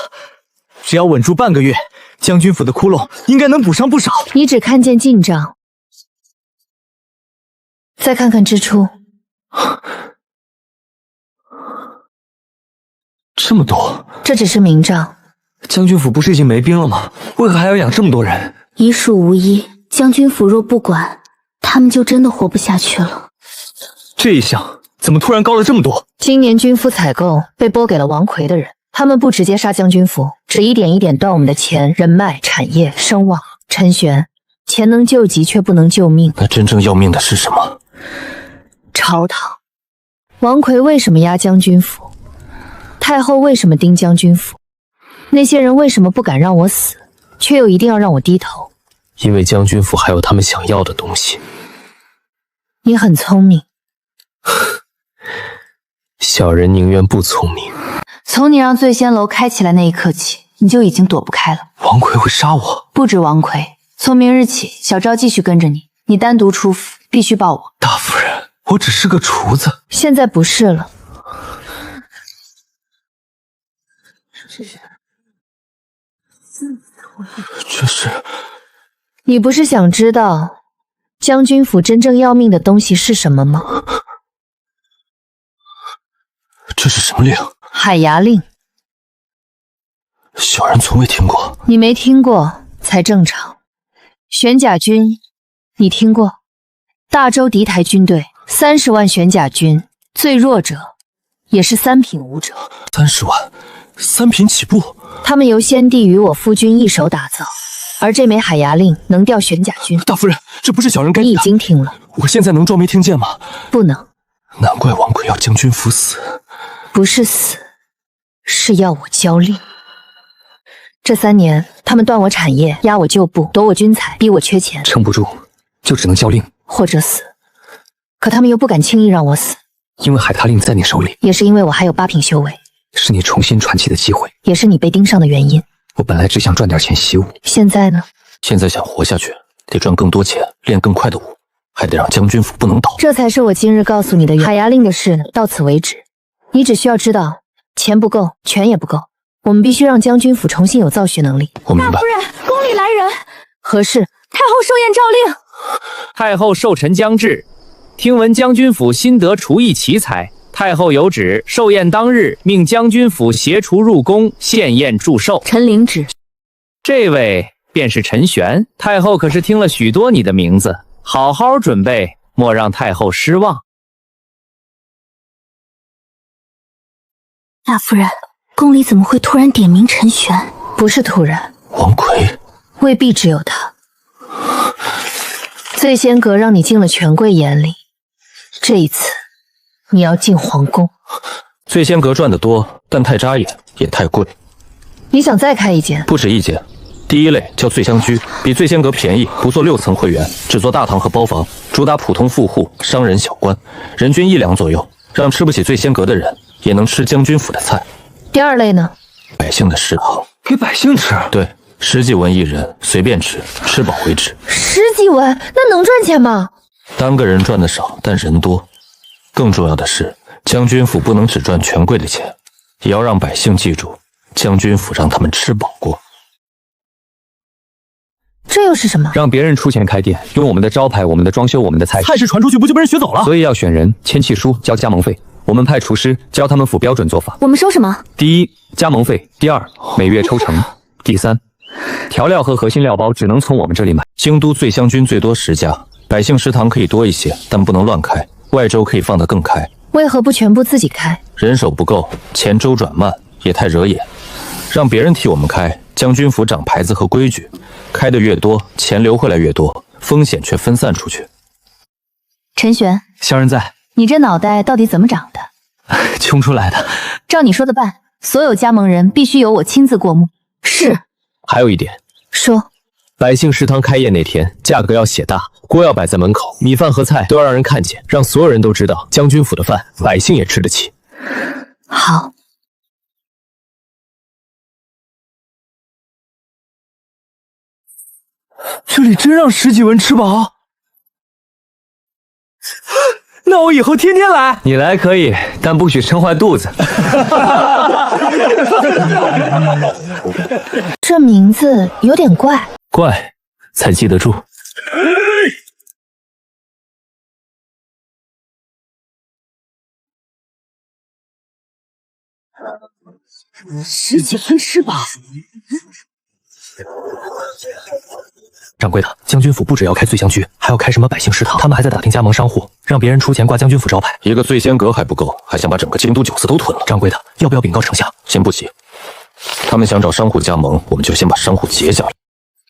Speaker 13: 只要稳住半个月，将军府的窟窿应该能补上不少。
Speaker 3: 你只看见进账，再看看支出，
Speaker 10: 这么多，
Speaker 3: 这只是明账。
Speaker 10: 将军府不是已经没兵了吗？为何还要养这么多人？
Speaker 7: 遗属无依，将军府若不管，他们就真的活不下去了。
Speaker 10: 这一项怎么突然高了这么多？
Speaker 3: 今年军服采购被拨给了王奎的人，他们不直接杀将军府，只一点一点断我们的钱、人脉、产业、声望。陈玄，钱能救急，却不能救命。
Speaker 2: 那真正要命的是什么？
Speaker 3: 朝堂。王奎为什么压将军府？太后为什么盯将军府？那些人为什么不敢让我死，却又一定要让我低头？
Speaker 2: 因为将军府还有他们想要的东西。
Speaker 3: 你很聪明。
Speaker 2: 小人宁愿不聪明。
Speaker 6: 从你让醉仙楼开起来那一刻起，你就已经躲不开了。
Speaker 2: 王奎会杀我？
Speaker 6: 不止王奎，从明日起，小昭继续跟着你，你单独出府，必须报我。
Speaker 2: 大夫人，我只是个厨子。
Speaker 3: 现在不是了。
Speaker 2: 这是……
Speaker 3: 你不是想知道将军府真正要命的东西是什么吗？
Speaker 2: 这是什么令？
Speaker 3: 海牙令。
Speaker 2: 小人从未听过。
Speaker 3: 你没听过才正常。玄甲军，你听过？大周敌台军队30万玄甲军，最弱者也是3品武者。
Speaker 2: 30万，3品起步。
Speaker 3: 他们由先帝与我夫君一手打造，而这枚海牙令能调玄甲军。
Speaker 2: 大夫人，这不是小人该……
Speaker 3: 你已经听了。
Speaker 2: 我现在能装没听见吗？
Speaker 3: 不能。
Speaker 2: 难怪王奎要将军府死。
Speaker 3: 不是死，是要我交令。这3年，他们断我产业，压我旧部，夺我军财，逼我缺钱，
Speaker 10: 撑不住就只能交令
Speaker 3: 或者死。可他们又不敢轻易让我死，
Speaker 10: 因为海塔令在你手里，
Speaker 3: 也是因为我还有8品修为，
Speaker 10: 是你重新传奇的机会，
Speaker 3: 也是你被盯上的原因。
Speaker 10: 我本来只想赚点钱习武，
Speaker 3: 现在呢？
Speaker 2: 现在想活下去，得赚更多钱，练更快的武，还得让将军府不能倒。
Speaker 3: 这才是我今日告诉你的海牙令的事，到此为止。你只需要知道，钱不够，权也不够，我们必须让将军府重新有造血能力。
Speaker 2: 我明白。
Speaker 7: 大夫人，宫里来人。
Speaker 3: 何事？
Speaker 7: 太后寿宴诏令。
Speaker 5: 太后寿辰将至，听闻将军府新得厨艺奇才，太后有旨，寿宴当日命将军府携厨入宫献宴祝寿。
Speaker 6: 臣领旨。
Speaker 5: 这位便是陈玄，太后可是听了许多你的名字，好好准备，莫让太后失望。
Speaker 7: 大夫人，宫里怎么会突然点名陈玄？
Speaker 3: 不是突然，
Speaker 2: 王奎
Speaker 3: 未必只有他。醉仙阁让你进了权贵眼里，这一次你要进皇宫。
Speaker 2: 醉仙阁赚得多，但太扎眼，也太贵。
Speaker 3: 你想再开一间？
Speaker 2: 不止一间。第一类叫醉香居，比醉仙阁便宜，不做6层会员，只做大堂和包房，主打普通富户、商人、小官，人均1两左右，让吃不起醉仙阁的人也能吃将军府的菜。
Speaker 3: 第二类呢？
Speaker 2: 百姓的食堂，
Speaker 10: 给百姓吃。
Speaker 2: 对，10几文一人，随便吃，吃饱为止。
Speaker 3: 10几文，那能赚钱吗？
Speaker 2: 单个人赚的少，但人多。更重要的是，将军府不能只赚权贵的钱，也要让百姓记住，将军府让他们吃饱过。
Speaker 3: 这又是什么？
Speaker 10: 让别人出钱开店，用我们的招牌、我们的装修、我们的菜
Speaker 13: 式传出去，不就被人学走了？
Speaker 10: 所以要选人，签契书，交加盟费。我们派厨师教他们府标准做法。
Speaker 6: 我们收什么？
Speaker 10: 第一，加盟费；第二，每月抽成；第三，调料和核心料包只能从我们这里买。
Speaker 2: 京都醉香军最多10家，百姓食堂可以多一些，但不能乱开。外周可以放得更开。
Speaker 3: 为何不全部自己开？
Speaker 2: 人手不够，钱周转慢，也太惹眼。让别人替我们开，将军府长牌子和规矩，开得越多，钱流回来越多，风险却分散出去。
Speaker 6: 陈玄，
Speaker 10: 小人在。
Speaker 6: 你这脑袋到底怎么长的？
Speaker 10: 穷出来的。
Speaker 6: 照你说的办，所有加盟人必须由我亲自过目。
Speaker 3: 是。
Speaker 2: 还有一点，
Speaker 3: 说，
Speaker 2: 百姓食堂开业那天，价格要写大，锅要摆在门口，米饭和菜都要让人看见，让所有人都知道将军府的饭百姓也吃得起。
Speaker 3: 好。
Speaker 2: 这里真让10几文吃饱？那我以后天天来。你来可以，但不许撑坏肚子。
Speaker 3: 这名字有点怪。
Speaker 2: 怪才记得住。
Speaker 3: 10几分吃饱。
Speaker 2: 掌柜的，将军府不只要开醉香居，还要开什么百姓食堂？他们还在打听加盟商户，让别人出钱挂将军府招牌。
Speaker 10: 一个醉仙阁还不够，还想把整个京都酒肆都吞了。
Speaker 2: 掌柜的，要不要禀告丞相？
Speaker 10: 先不急，他们想找商户加盟，我们就先把商户结下来。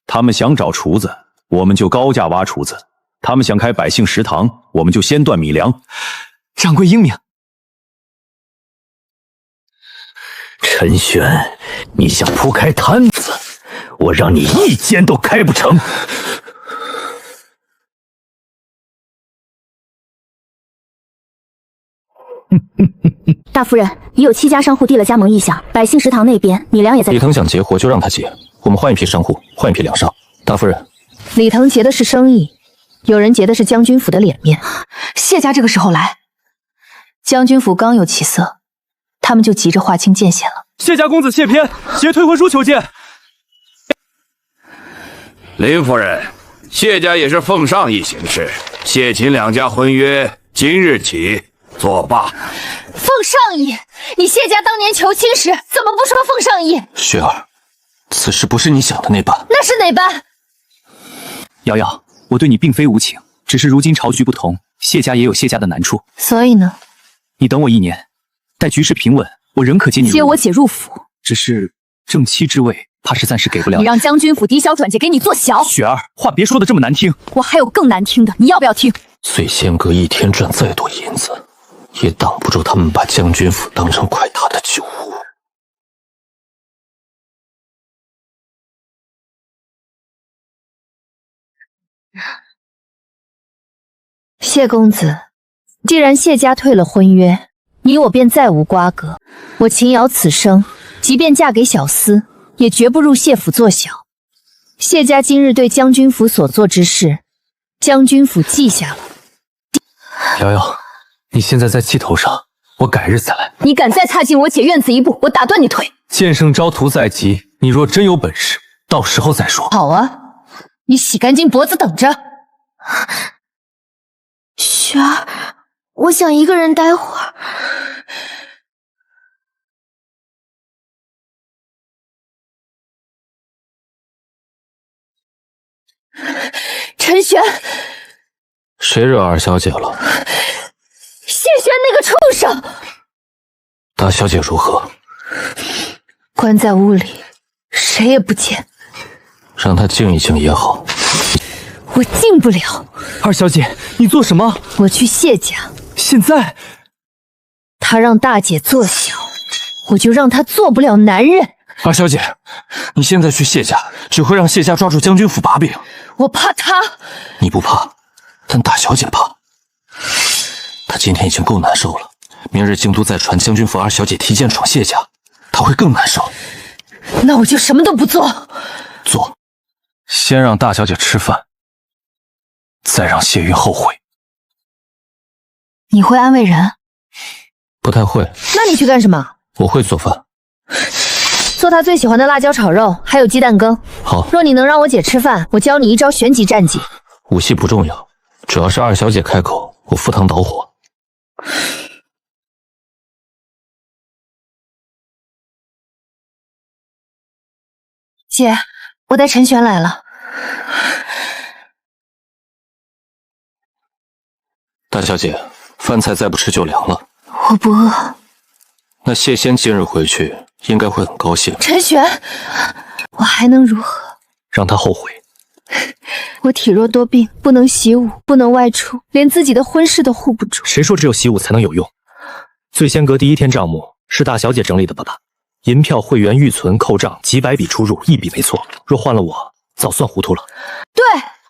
Speaker 4: 他们想找厨子，我们就高价挖厨子；他们想开百姓食堂，我们就先断米粮。
Speaker 2: 掌柜英明。
Speaker 1: 陈玄，你想铺开摊子，我让你一间都开不成。
Speaker 6: 大夫人，已有7家商户递了加盟意向，百姓食堂那边米粮也在。
Speaker 10: 李腾想结活就让他结，我们换一批商户，换一批粮商。大夫人，
Speaker 3: 李腾结的是生意，有人结的是将军府的脸面。
Speaker 14: 谢家这个时候来，将军府刚有起色，他们就急着划清界限了。
Speaker 2: 谢家公子谢偏，携退婚书求见。
Speaker 15: 林夫人，谢家也是奉上一行事，谢秦2家婚约今日起作罢。
Speaker 6: 奉上意？你谢家当年求亲时怎么不说奉上意？
Speaker 10: 雪儿，此事不是你想的那般。
Speaker 6: 那是哪般？
Speaker 2: 瑶瑶，我对你并非无情，只是如今朝局不同，谢家也有谢家的难处。
Speaker 3: 所以呢？
Speaker 2: 你等我1年，待局势平稳，我仍可接你入。
Speaker 14: 接我姐入府，
Speaker 2: 只是正妻之位，怕是暂时给不了。
Speaker 14: 你让将军府抵小转借给你做小。
Speaker 2: 雪儿，话别说的这么难听。
Speaker 14: 我还有更难听的，你要不要听？
Speaker 10: 醉仙阁一天赚再多银子，也挡不住他们把将军府当成快踏的酒屋。
Speaker 3: 谢公子，既然谢家退了婚约，你我便再无瓜葛。我秦瑶此生，即便嫁给小厮，也绝不入谢府做小。谢家今日对将军府所做之事，将军府记下了。
Speaker 2: 瑶瑶，你现在在气头上，我改日再来。
Speaker 14: 你敢再踏进我姐院子一步，我打断你腿！
Speaker 2: 剑圣招徒在即，你若真有本事，到时候再说。
Speaker 3: 好啊，你洗干净脖子等着。
Speaker 7: 雪儿，我想一个人待会儿。
Speaker 6: 陈玄，
Speaker 10: 谁惹二小姐了？
Speaker 6: 谢玄那个畜生！
Speaker 10: 大小姐如何？
Speaker 3: 关在屋里，谁也不见。
Speaker 10: 让她静一静也好。
Speaker 3: 我静不了。
Speaker 2: 二小姐，你做什么？
Speaker 3: 我去谢家。
Speaker 2: 现在？
Speaker 3: 他让大姐做小，我就让他做不了男人。
Speaker 10: 二小姐，你现在去谢家，只会让谢家抓住将军府把柄。
Speaker 3: 我怕他。
Speaker 10: 你不怕，但大小姐怕。她今天已经够难受了，明日京都再传将军府二小姐提剑闯谢家，她会更难受。
Speaker 3: 那我就什么都不做。
Speaker 10: 做，先让大小姐吃饭，再让谢云后悔。
Speaker 14: 你会安慰人？
Speaker 10: 不太会。
Speaker 3: 那你去干什么？
Speaker 10: 我会做饭，
Speaker 3: 做他最喜欢的辣椒炒肉，还有鸡蛋羹。
Speaker 10: 好，
Speaker 3: 若你能让我姐吃饭，我教你一招玄级战技。
Speaker 10: 武戏不重要，主要是二小姐开口，我赴汤蹈火。
Speaker 14: 姐，我带陈玄来了。
Speaker 10: 大小姐，饭菜再不吃就凉了。
Speaker 14: 我不饿。
Speaker 10: 那谢仙今日回去应该会很高兴。
Speaker 14: 陈玄，我还能如何？
Speaker 10: 让他后悔。
Speaker 3: 我体弱多病，不能习武，不能外出，连自己的婚事都护不住。
Speaker 2: 谁说只有习武才能有用？醉仙阁第1天账目是大小姐整理的吧？银票会员预存扣账几百笔出入，一笔没错。若换了我，早算糊涂了。
Speaker 14: 对，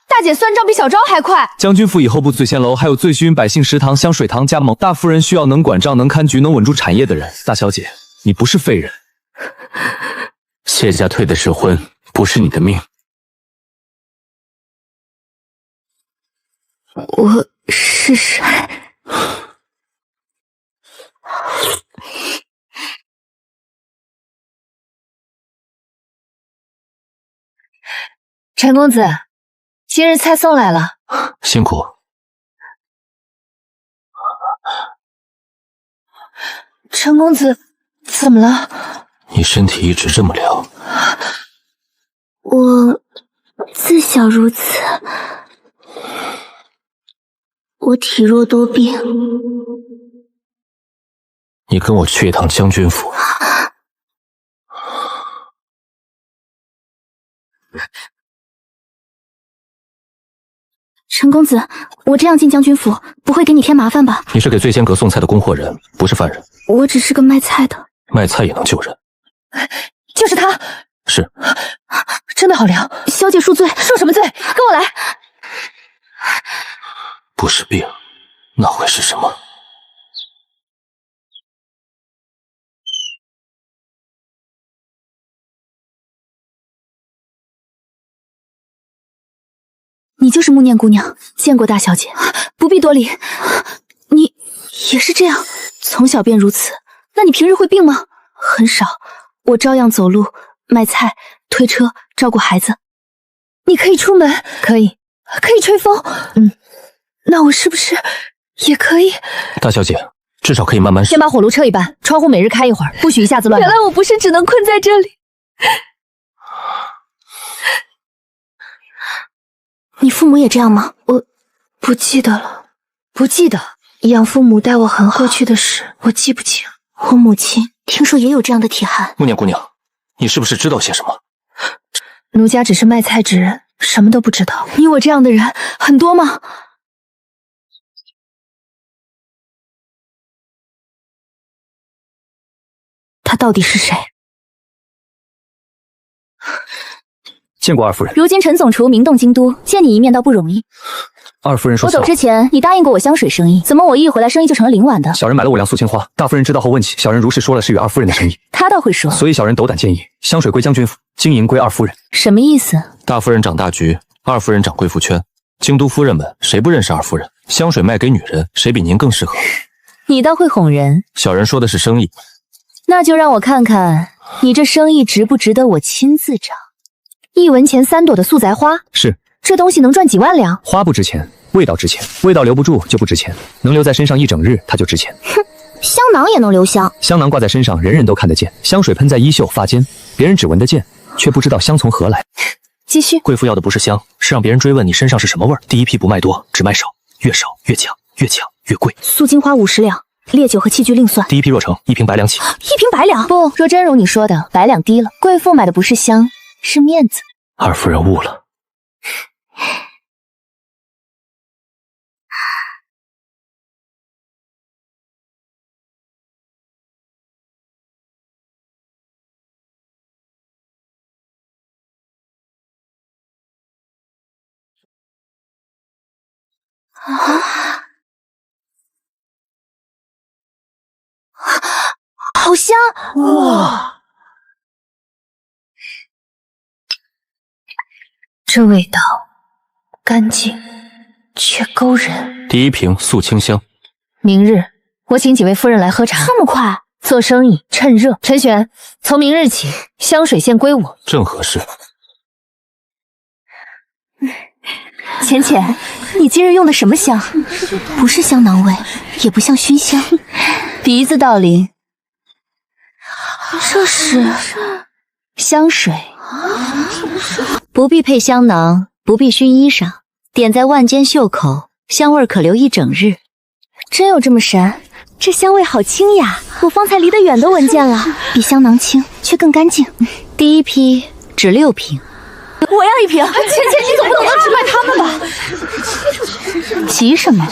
Speaker 14: 大姐算账比小昭还快。
Speaker 10: 将军府以后部醉仙楼还有醉熏百姓食堂、香水堂加盟，大夫人需要能管账、能看局、能稳住产业的人。大小姐，你不是废人。
Speaker 2: 谢家退的是婚，不是你的命。
Speaker 7: 我是谁？
Speaker 3: 陈公子，今日菜送来了。
Speaker 2: 辛苦。
Speaker 3: 陈公子，怎么了？
Speaker 2: 你身体一直这么凉。
Speaker 7: 我自小如此，我体弱多病。
Speaker 2: 你跟我去一趟将军府。
Speaker 7: 陈公子，我这样进将军府不会给你添麻烦吧？
Speaker 2: 你是给醉仙阁送菜的供货人，不是犯人。
Speaker 7: 我只是个卖菜的。
Speaker 2: 卖菜也能救人。
Speaker 3: 就是他。
Speaker 2: 是。
Speaker 3: 真的好凉。
Speaker 7: 小姐恕罪。
Speaker 3: 恕什么罪？跟我来。
Speaker 2: 不是病，那会是什么？
Speaker 7: 你就是穆念姑娘，见过大小姐，不必多礼。你也是这样，从小便如此。那你平日会病吗？很少，我照样走路、卖菜、推车、照顾孩子。
Speaker 3: 你可以出门，可以吹风。那我是不是也可以？
Speaker 2: 大小姐，至少可以慢慢。
Speaker 3: 先把火炉撤一半，窗户每日开一会儿，不许一下子乱。
Speaker 14: 原来我不是只能困在这里。
Speaker 7: 你父母也这样吗？
Speaker 3: 我不记得了，不记得。养父母待我很好，过去的事我记不清。
Speaker 7: 我母亲听说也有这样的体寒。
Speaker 2: 穆念姑娘，你是不是知道些什么？
Speaker 3: 奴家只是卖菜之人，什么都不知道。
Speaker 7: 你我这样的人很多吗？他到底是谁？
Speaker 10: 见过二夫人。
Speaker 6: 如今陈总厨名动京都，见你一面倒不容易。
Speaker 10: 二夫人说
Speaker 6: 我走之前，你答应过我香水生意，怎么我一回来生意就成了凌晚的？
Speaker 10: 小人买了5辆素青花，大夫人知道后问起，小人如实说了是与二夫人的生意。
Speaker 6: 他倒会说，
Speaker 10: 所以小人斗胆建议，香水归将军府，经营归二夫人。
Speaker 6: 什么意思？
Speaker 2: 大夫人掌大局，二夫人掌贵妇圈。京都夫人们谁不认识二夫人？香水卖给女人，谁比您更适合？
Speaker 6: 你倒会哄人。
Speaker 2: 小人说的是生意。
Speaker 6: 那就让我看看你这生意值不值得我亲自掌。
Speaker 3: 1文钱3朵的素材花，
Speaker 10: 是
Speaker 3: 这东西能赚几万两。
Speaker 10: 花不值钱，味道值钱，味道留不住就不值钱，能留在身上一整日它就值钱。
Speaker 7: 哼，香囊也能留香，
Speaker 10: 香囊挂在身上人人都看得见，香水喷在衣袖发间，别人只闻得见，却不知道香从何来。
Speaker 3: 继续。
Speaker 2: 贵妇要的不是香，是让别人追问你身上是什么味儿。第一批不卖多，只卖少，越少越强，越强越贵。
Speaker 7: 素金花50两，烈酒和器具另算。
Speaker 2: 第一批若成，1瓶100两起。
Speaker 7: 1瓶100两？
Speaker 3: 不，若真如你说的100两低了。贵妇买的不是香，是面子。
Speaker 2: 二夫人误了。
Speaker 7: 好香！
Speaker 3: 哇，这味道干净却勾人。
Speaker 2: 第一瓶素清香。
Speaker 3: 明日我请几位夫人来喝茶。
Speaker 7: 这么快？
Speaker 3: 做生意趁热。陈玄，从明日起，香水线归我。
Speaker 2: 正合适。
Speaker 7: 浅浅，你今日用的什么香？不是香囊味，也不像熏香，
Speaker 6: 鼻子倒灵。
Speaker 7: 这是
Speaker 6: 香水，不必配香囊，不必熏衣裳，点在腕间袖口，香味可留一整日。
Speaker 7: 真有这么神？这香味好清雅，我方才离得远都闻见了，比香囊轻，却更干净。
Speaker 6: 第一批只6瓶。
Speaker 7: 我要1瓶。
Speaker 14: 浅浅，你总不能只卖他们
Speaker 6: 吧？急什么？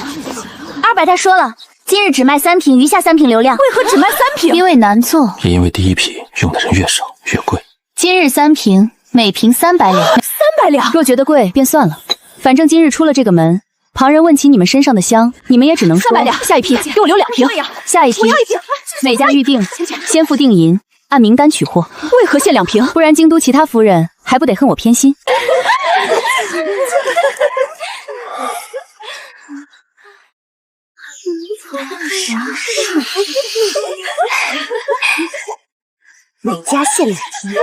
Speaker 7: 二百太说了，今日只卖3瓶，余下3瓶流量。
Speaker 14: 为何只卖3瓶？
Speaker 6: 因为难做。
Speaker 2: 也因为第一批用的人越少越贵。
Speaker 6: 今日3瓶，每瓶300两。300
Speaker 7: 300两。
Speaker 6: 若觉得贵，便算了。反正今日出了这个门，旁人问起你们身上的香，你们也只能说
Speaker 7: 300两。下一批给我留2瓶。
Speaker 6: 下一批，
Speaker 7: 我要1瓶。
Speaker 6: 每家预定，先付定银，按名单取货。
Speaker 7: 为何限2瓶？
Speaker 6: 不然京都其他夫人还不得恨我偏心？
Speaker 7: 每家限2瓶。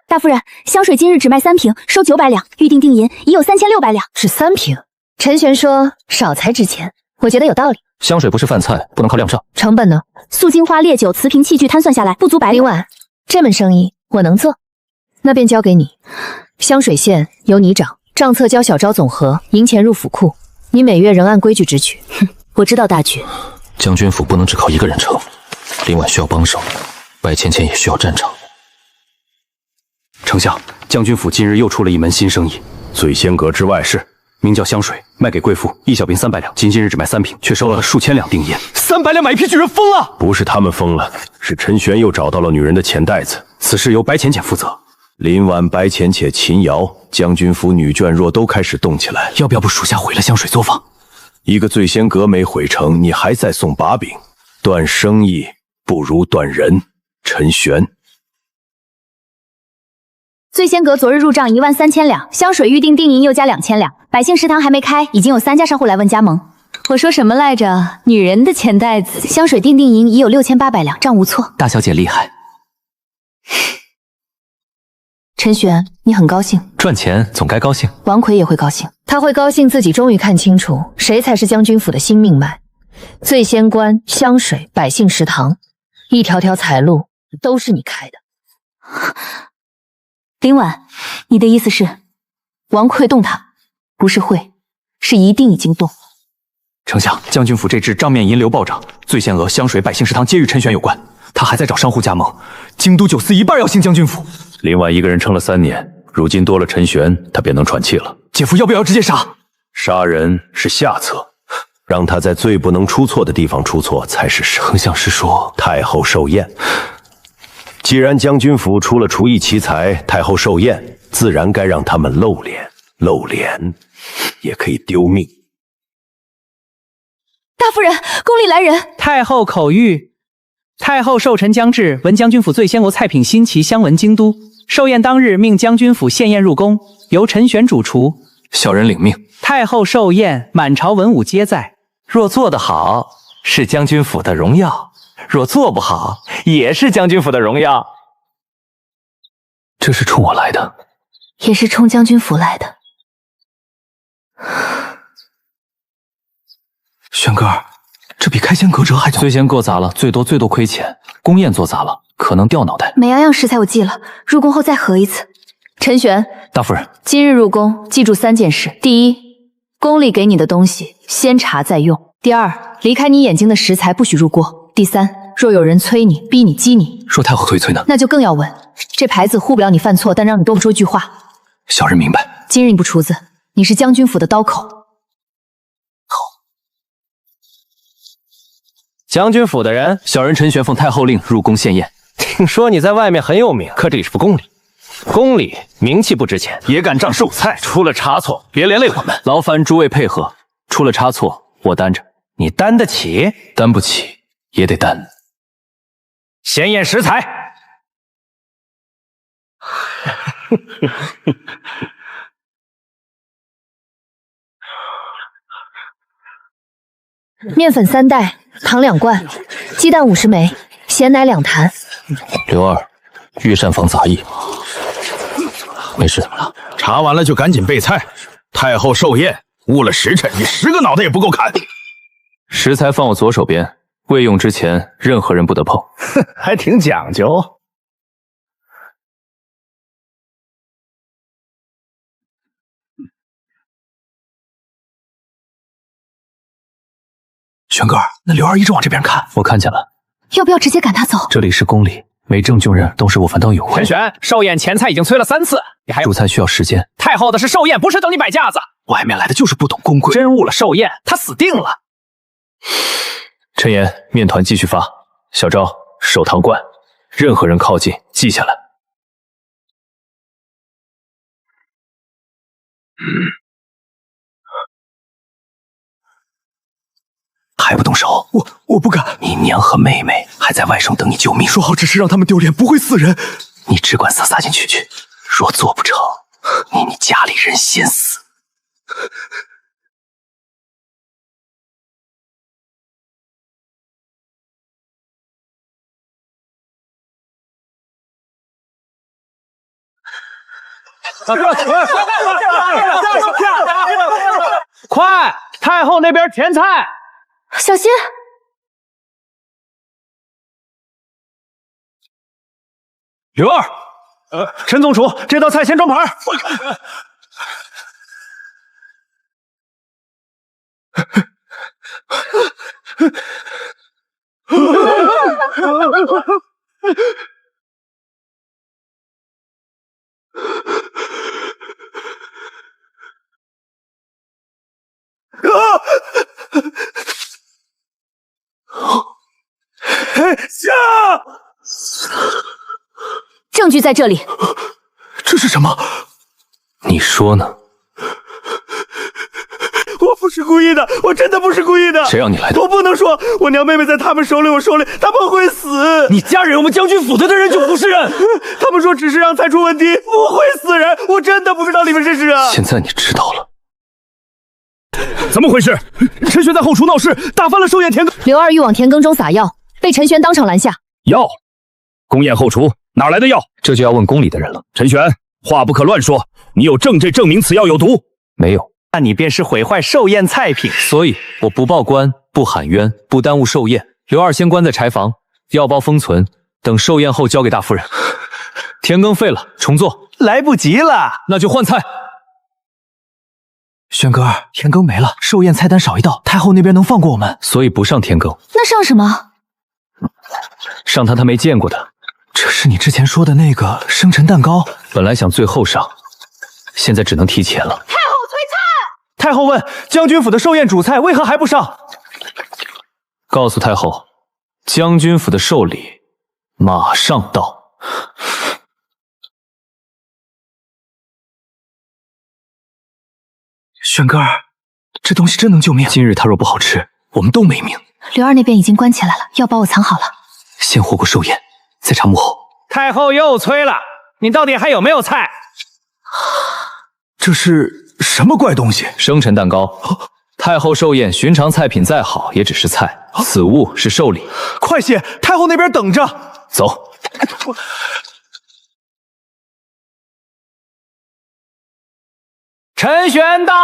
Speaker 6: 大夫人，香水今日只卖3瓶，收900两，预定定银已有3600两。
Speaker 3: 只3瓶？陈玄说少才值钱，我觉得有道理。
Speaker 10: 香水不是饭菜，不能靠量上。
Speaker 3: 成本呢？
Speaker 6: 素金花烈酒瓷瓶器具摊算下来不足100两。
Speaker 3: 林婉，这门生意我能做，那便交给你。香水线由你掌，账册交小昭总和，银钱入府库，你每月仍按规矩支取。
Speaker 6: 哼，我知道大局。
Speaker 2: 将军府不能只靠一个人撑，林婉需要帮手，白芊芊也需要战场。
Speaker 13: 丞相，将军府今日又出了一门新生意，
Speaker 11: 醉仙阁之外是
Speaker 13: 名叫香水，卖给贵妇1小瓶300两，今日只卖3瓶，却收了数千两定银。300两买一批巨人疯了！
Speaker 11: 不是他们疯了，是陈玄又找到了女人的钱袋子。
Speaker 13: 此事由白浅浅负责。
Speaker 11: 林婉、白浅浅、秦瑶，将军府女眷若都开始动起来，
Speaker 13: 要不要不属下毁了香水作坊？
Speaker 11: 一个醉仙阁没毁成，你还在送把柄，断生意不如断人。陈玄。
Speaker 6: 醉仙阁昨日入账13000两，香水预定定银又加2000两。百姓食堂还没开，已经有3家商户来问加盟。我说什么来着？女人的钱袋子，香水定银已有6800两，账无错。
Speaker 13: 大小姐厉害。
Speaker 3: 陈玄，你很高兴？
Speaker 10: 赚钱总该高兴。
Speaker 3: 王奎也会高兴，他会高兴自己终于看清楚谁才是将军府的新命脉。醉仙观、香水、百姓食堂，一条条财路都是你开的。
Speaker 6: 林婉，你的意思是，
Speaker 3: 王奎动他，不是会，是一定已经动。
Speaker 13: 丞相，将军府这支账面银流暴涨，醉仙娥、香水、百姓食堂皆与陈玄有关。他还在找商户加盟，京都9司一半要兴将军府。
Speaker 11: 林婉一个人撑了3年，如今多了陈玄，他便能喘气了。
Speaker 13: 姐夫要不要直接杀？
Speaker 11: 杀人是下策，让他在最不能出错的地方出错才是上。
Speaker 13: 丞相是说
Speaker 11: 太后寿宴。既然将军府出了厨艺奇才，太后寿宴自然该让他们露脸，露脸也可以丢命。
Speaker 7: 大夫人，宫里来人。
Speaker 5: 太后口谕：太后寿辰将至，闻将军府醉仙楼菜品新奇，相闻京都。寿宴当日，命将军府献宴入宫，由陈玄主厨。
Speaker 10: 小人领命。
Speaker 5: 太后寿宴，满朝文武皆在。若做得好，是将军府的荣耀；若做不好，也是将军府的荣耀。
Speaker 10: 这是冲我来的，
Speaker 3: 也是冲将军府来的。
Speaker 13: 玄哥，这比开仙阁折还早。
Speaker 10: 醉仙阁砸了，最多亏钱；宫宴做砸了，可能掉脑袋。
Speaker 7: 每样食材我记了，入宫后再核一次。
Speaker 3: 陈玄，
Speaker 10: 大夫人，
Speaker 3: 今日入宫，记住3件事：第一，宫里给你的东西先查再用；第二，离开你眼睛的食材不许入锅；第三，若有人催你、逼你、激你，
Speaker 10: 若太后催呢？
Speaker 3: 那就更要问。这牌子护不了你犯错，但让你多不说一句话。
Speaker 10: 小人明白。
Speaker 3: 今日你不厨子，你是将军府的刀口。
Speaker 4: 将军府的人，
Speaker 10: 小人陈玄奉太后令入宫献宴。
Speaker 4: 听说你在外面很有名，可这里是副宫里，宫里名气不值钱，也敢仗寿菜，出了差错别连累我们。
Speaker 10: 劳烦诸位配合，出了差错我担着。
Speaker 4: 你担得起？
Speaker 10: 担不起也得担。
Speaker 4: 鲜艳食材。
Speaker 3: 面粉3袋，糖2罐，鸡蛋50枚，咸奶2坛。
Speaker 2: 刘二，御膳房杂役。没事。
Speaker 1: 查完了就赶紧备菜。太后寿宴，误了时辰，你10个脑袋也不够砍。
Speaker 10: 食材放我左手边，未用之前，任何人不得碰。
Speaker 1: 哼，还挺讲究。
Speaker 13: 玄哥，那刘二一直往这边看，
Speaker 10: 我看见了。
Speaker 7: 要不要直接赶他走？
Speaker 10: 这里是宫里，没证就人都是我反倒有。
Speaker 5: 陈玄，寿宴前菜已经催了3次，你还
Speaker 10: 主菜需要时间。
Speaker 5: 太后的是寿宴，不是等你摆架子。
Speaker 13: 外面来的就是不懂宫规，
Speaker 5: 真误了寿宴，他死定了。
Speaker 10: 陈岩，面团继续发。小昭，守堂罐，任何人靠近，记下来。
Speaker 2: 还不动手？
Speaker 1: 我不敢。
Speaker 2: 你娘和妹妹还在外省等你救命，
Speaker 1: 说好只是让他们丢脸，不会死人。
Speaker 2: 你只管撒进去，若做不成，你家里人先死。
Speaker 5: 快！太后那边甜菜，
Speaker 7: 小心！
Speaker 5: 刘二，陈总厨，这道菜先装盘。
Speaker 1: 下！
Speaker 7: 证据在这里。
Speaker 1: 这是什么？
Speaker 2: 你说呢？
Speaker 1: 我不是故意的，我真的不是故意的。
Speaker 2: 谁让你来的？
Speaker 1: 我不能说，我娘妹妹在他们手里，我手里，他们会死。
Speaker 5: 你家人，我们将军府的人就不是人。
Speaker 1: 他们说只是让菜出问题，不会死人。我真的不知道你们是谁啊。
Speaker 2: 现在你知道了。
Speaker 1: 怎么回事？陈玄在后厨闹事，打翻了寿宴田羹。
Speaker 3: 刘二欲往田羹中撒药，被陈玄当场拦下。
Speaker 1: 药？宫宴后厨哪来的药？
Speaker 10: 这就要问宫里的人了。
Speaker 1: 陈玄，话不可乱说，你有证据证明此药有毒？
Speaker 10: 没有。
Speaker 5: 那你便是毁坏寿宴菜品，
Speaker 10: 所以我不报官，不喊冤，不耽误寿宴。刘二先关在柴房，药包封存，等寿宴后交给大夫人。田羹废了，重做。
Speaker 5: 来不及了，
Speaker 10: 那就换菜。
Speaker 5: 轩哥，田羹没了，寿宴菜单少一道，太后那边能放过我们？
Speaker 10: 所以不上田羹。
Speaker 7: 那上什么？
Speaker 10: 上他没见过的。
Speaker 5: 这是你之前说的那个生辰蛋糕。
Speaker 10: 本来想最后上，现在只能提前了。
Speaker 7: 太后催菜。
Speaker 5: 太后问将军府的寿宴主菜为何还不上？
Speaker 10: 告诉太后，将军府的寿礼马上到。
Speaker 5: 轩哥儿，这东西真能救命。
Speaker 10: 今日它若不好吃，我们都没命。
Speaker 7: 刘二那边已经关起来了，药包我藏好了。
Speaker 10: 先活过寿宴，再查幕后。
Speaker 5: 太后又催了，你到底还有没有菜？
Speaker 1: 这是什么怪东西？
Speaker 10: 生辰蛋糕。太后寿宴，寻常菜品再好，也只是菜，此物是寿礼。
Speaker 5: 快些，太后那边等着。
Speaker 10: 走。
Speaker 5: 陈玄到。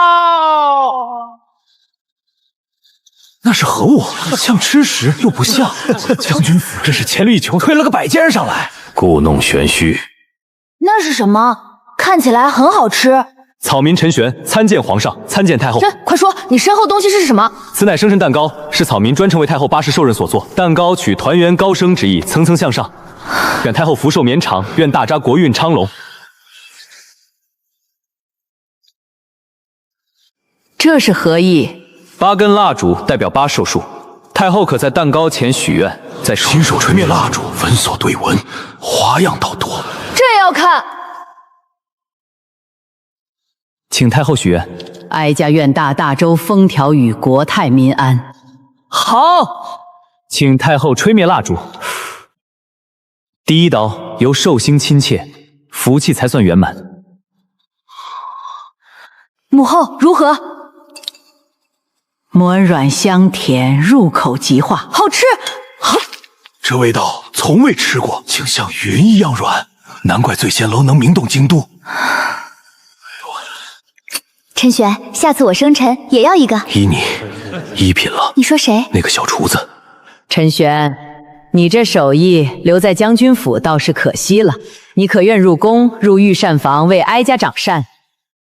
Speaker 5: 那是何物？像吃食又不像。将军府真是黔驴技穷，推了个摆件上来，
Speaker 11: 故弄玄虚。
Speaker 7: 那是什么？看起来很好吃。
Speaker 10: 草民陈玄参见皇上，参见太后。
Speaker 7: 快说，你身后东西是什么？
Speaker 10: 此乃生辰蛋糕，是草民专程为太后巴氏寿任所做。蛋糕取团圆高升之意，层层向上。愿太后福寿绵长，愿大家国运昌隆。
Speaker 8: 这是何意
Speaker 10: ？8根蜡烛代表8寿数，太后可在蛋糕前许愿，再
Speaker 1: 亲手吹灭蜡烛，纹锁对纹，花样倒多。
Speaker 7: 这要看。
Speaker 10: 请太后许愿。
Speaker 8: 哀家愿大周风调雨，国泰民安。
Speaker 10: 好，请太后吹灭蜡烛。第一刀由寿星亲切，福气才算圆满。
Speaker 7: 母后如何？
Speaker 8: 绵软香甜，入口即化，
Speaker 7: 好吃。
Speaker 1: 这味道从未吃过，竟像云一样软，难怪醉仙楼能名动京都。
Speaker 7: 陈玄，下次我生辰也要一个。
Speaker 2: 依你，一品了。
Speaker 7: 你说谁？
Speaker 2: 那个小厨子。
Speaker 8: 陈玄，你这手艺留在将军府倒是可惜了。你可愿入宫，入御膳房为哀家掌膳？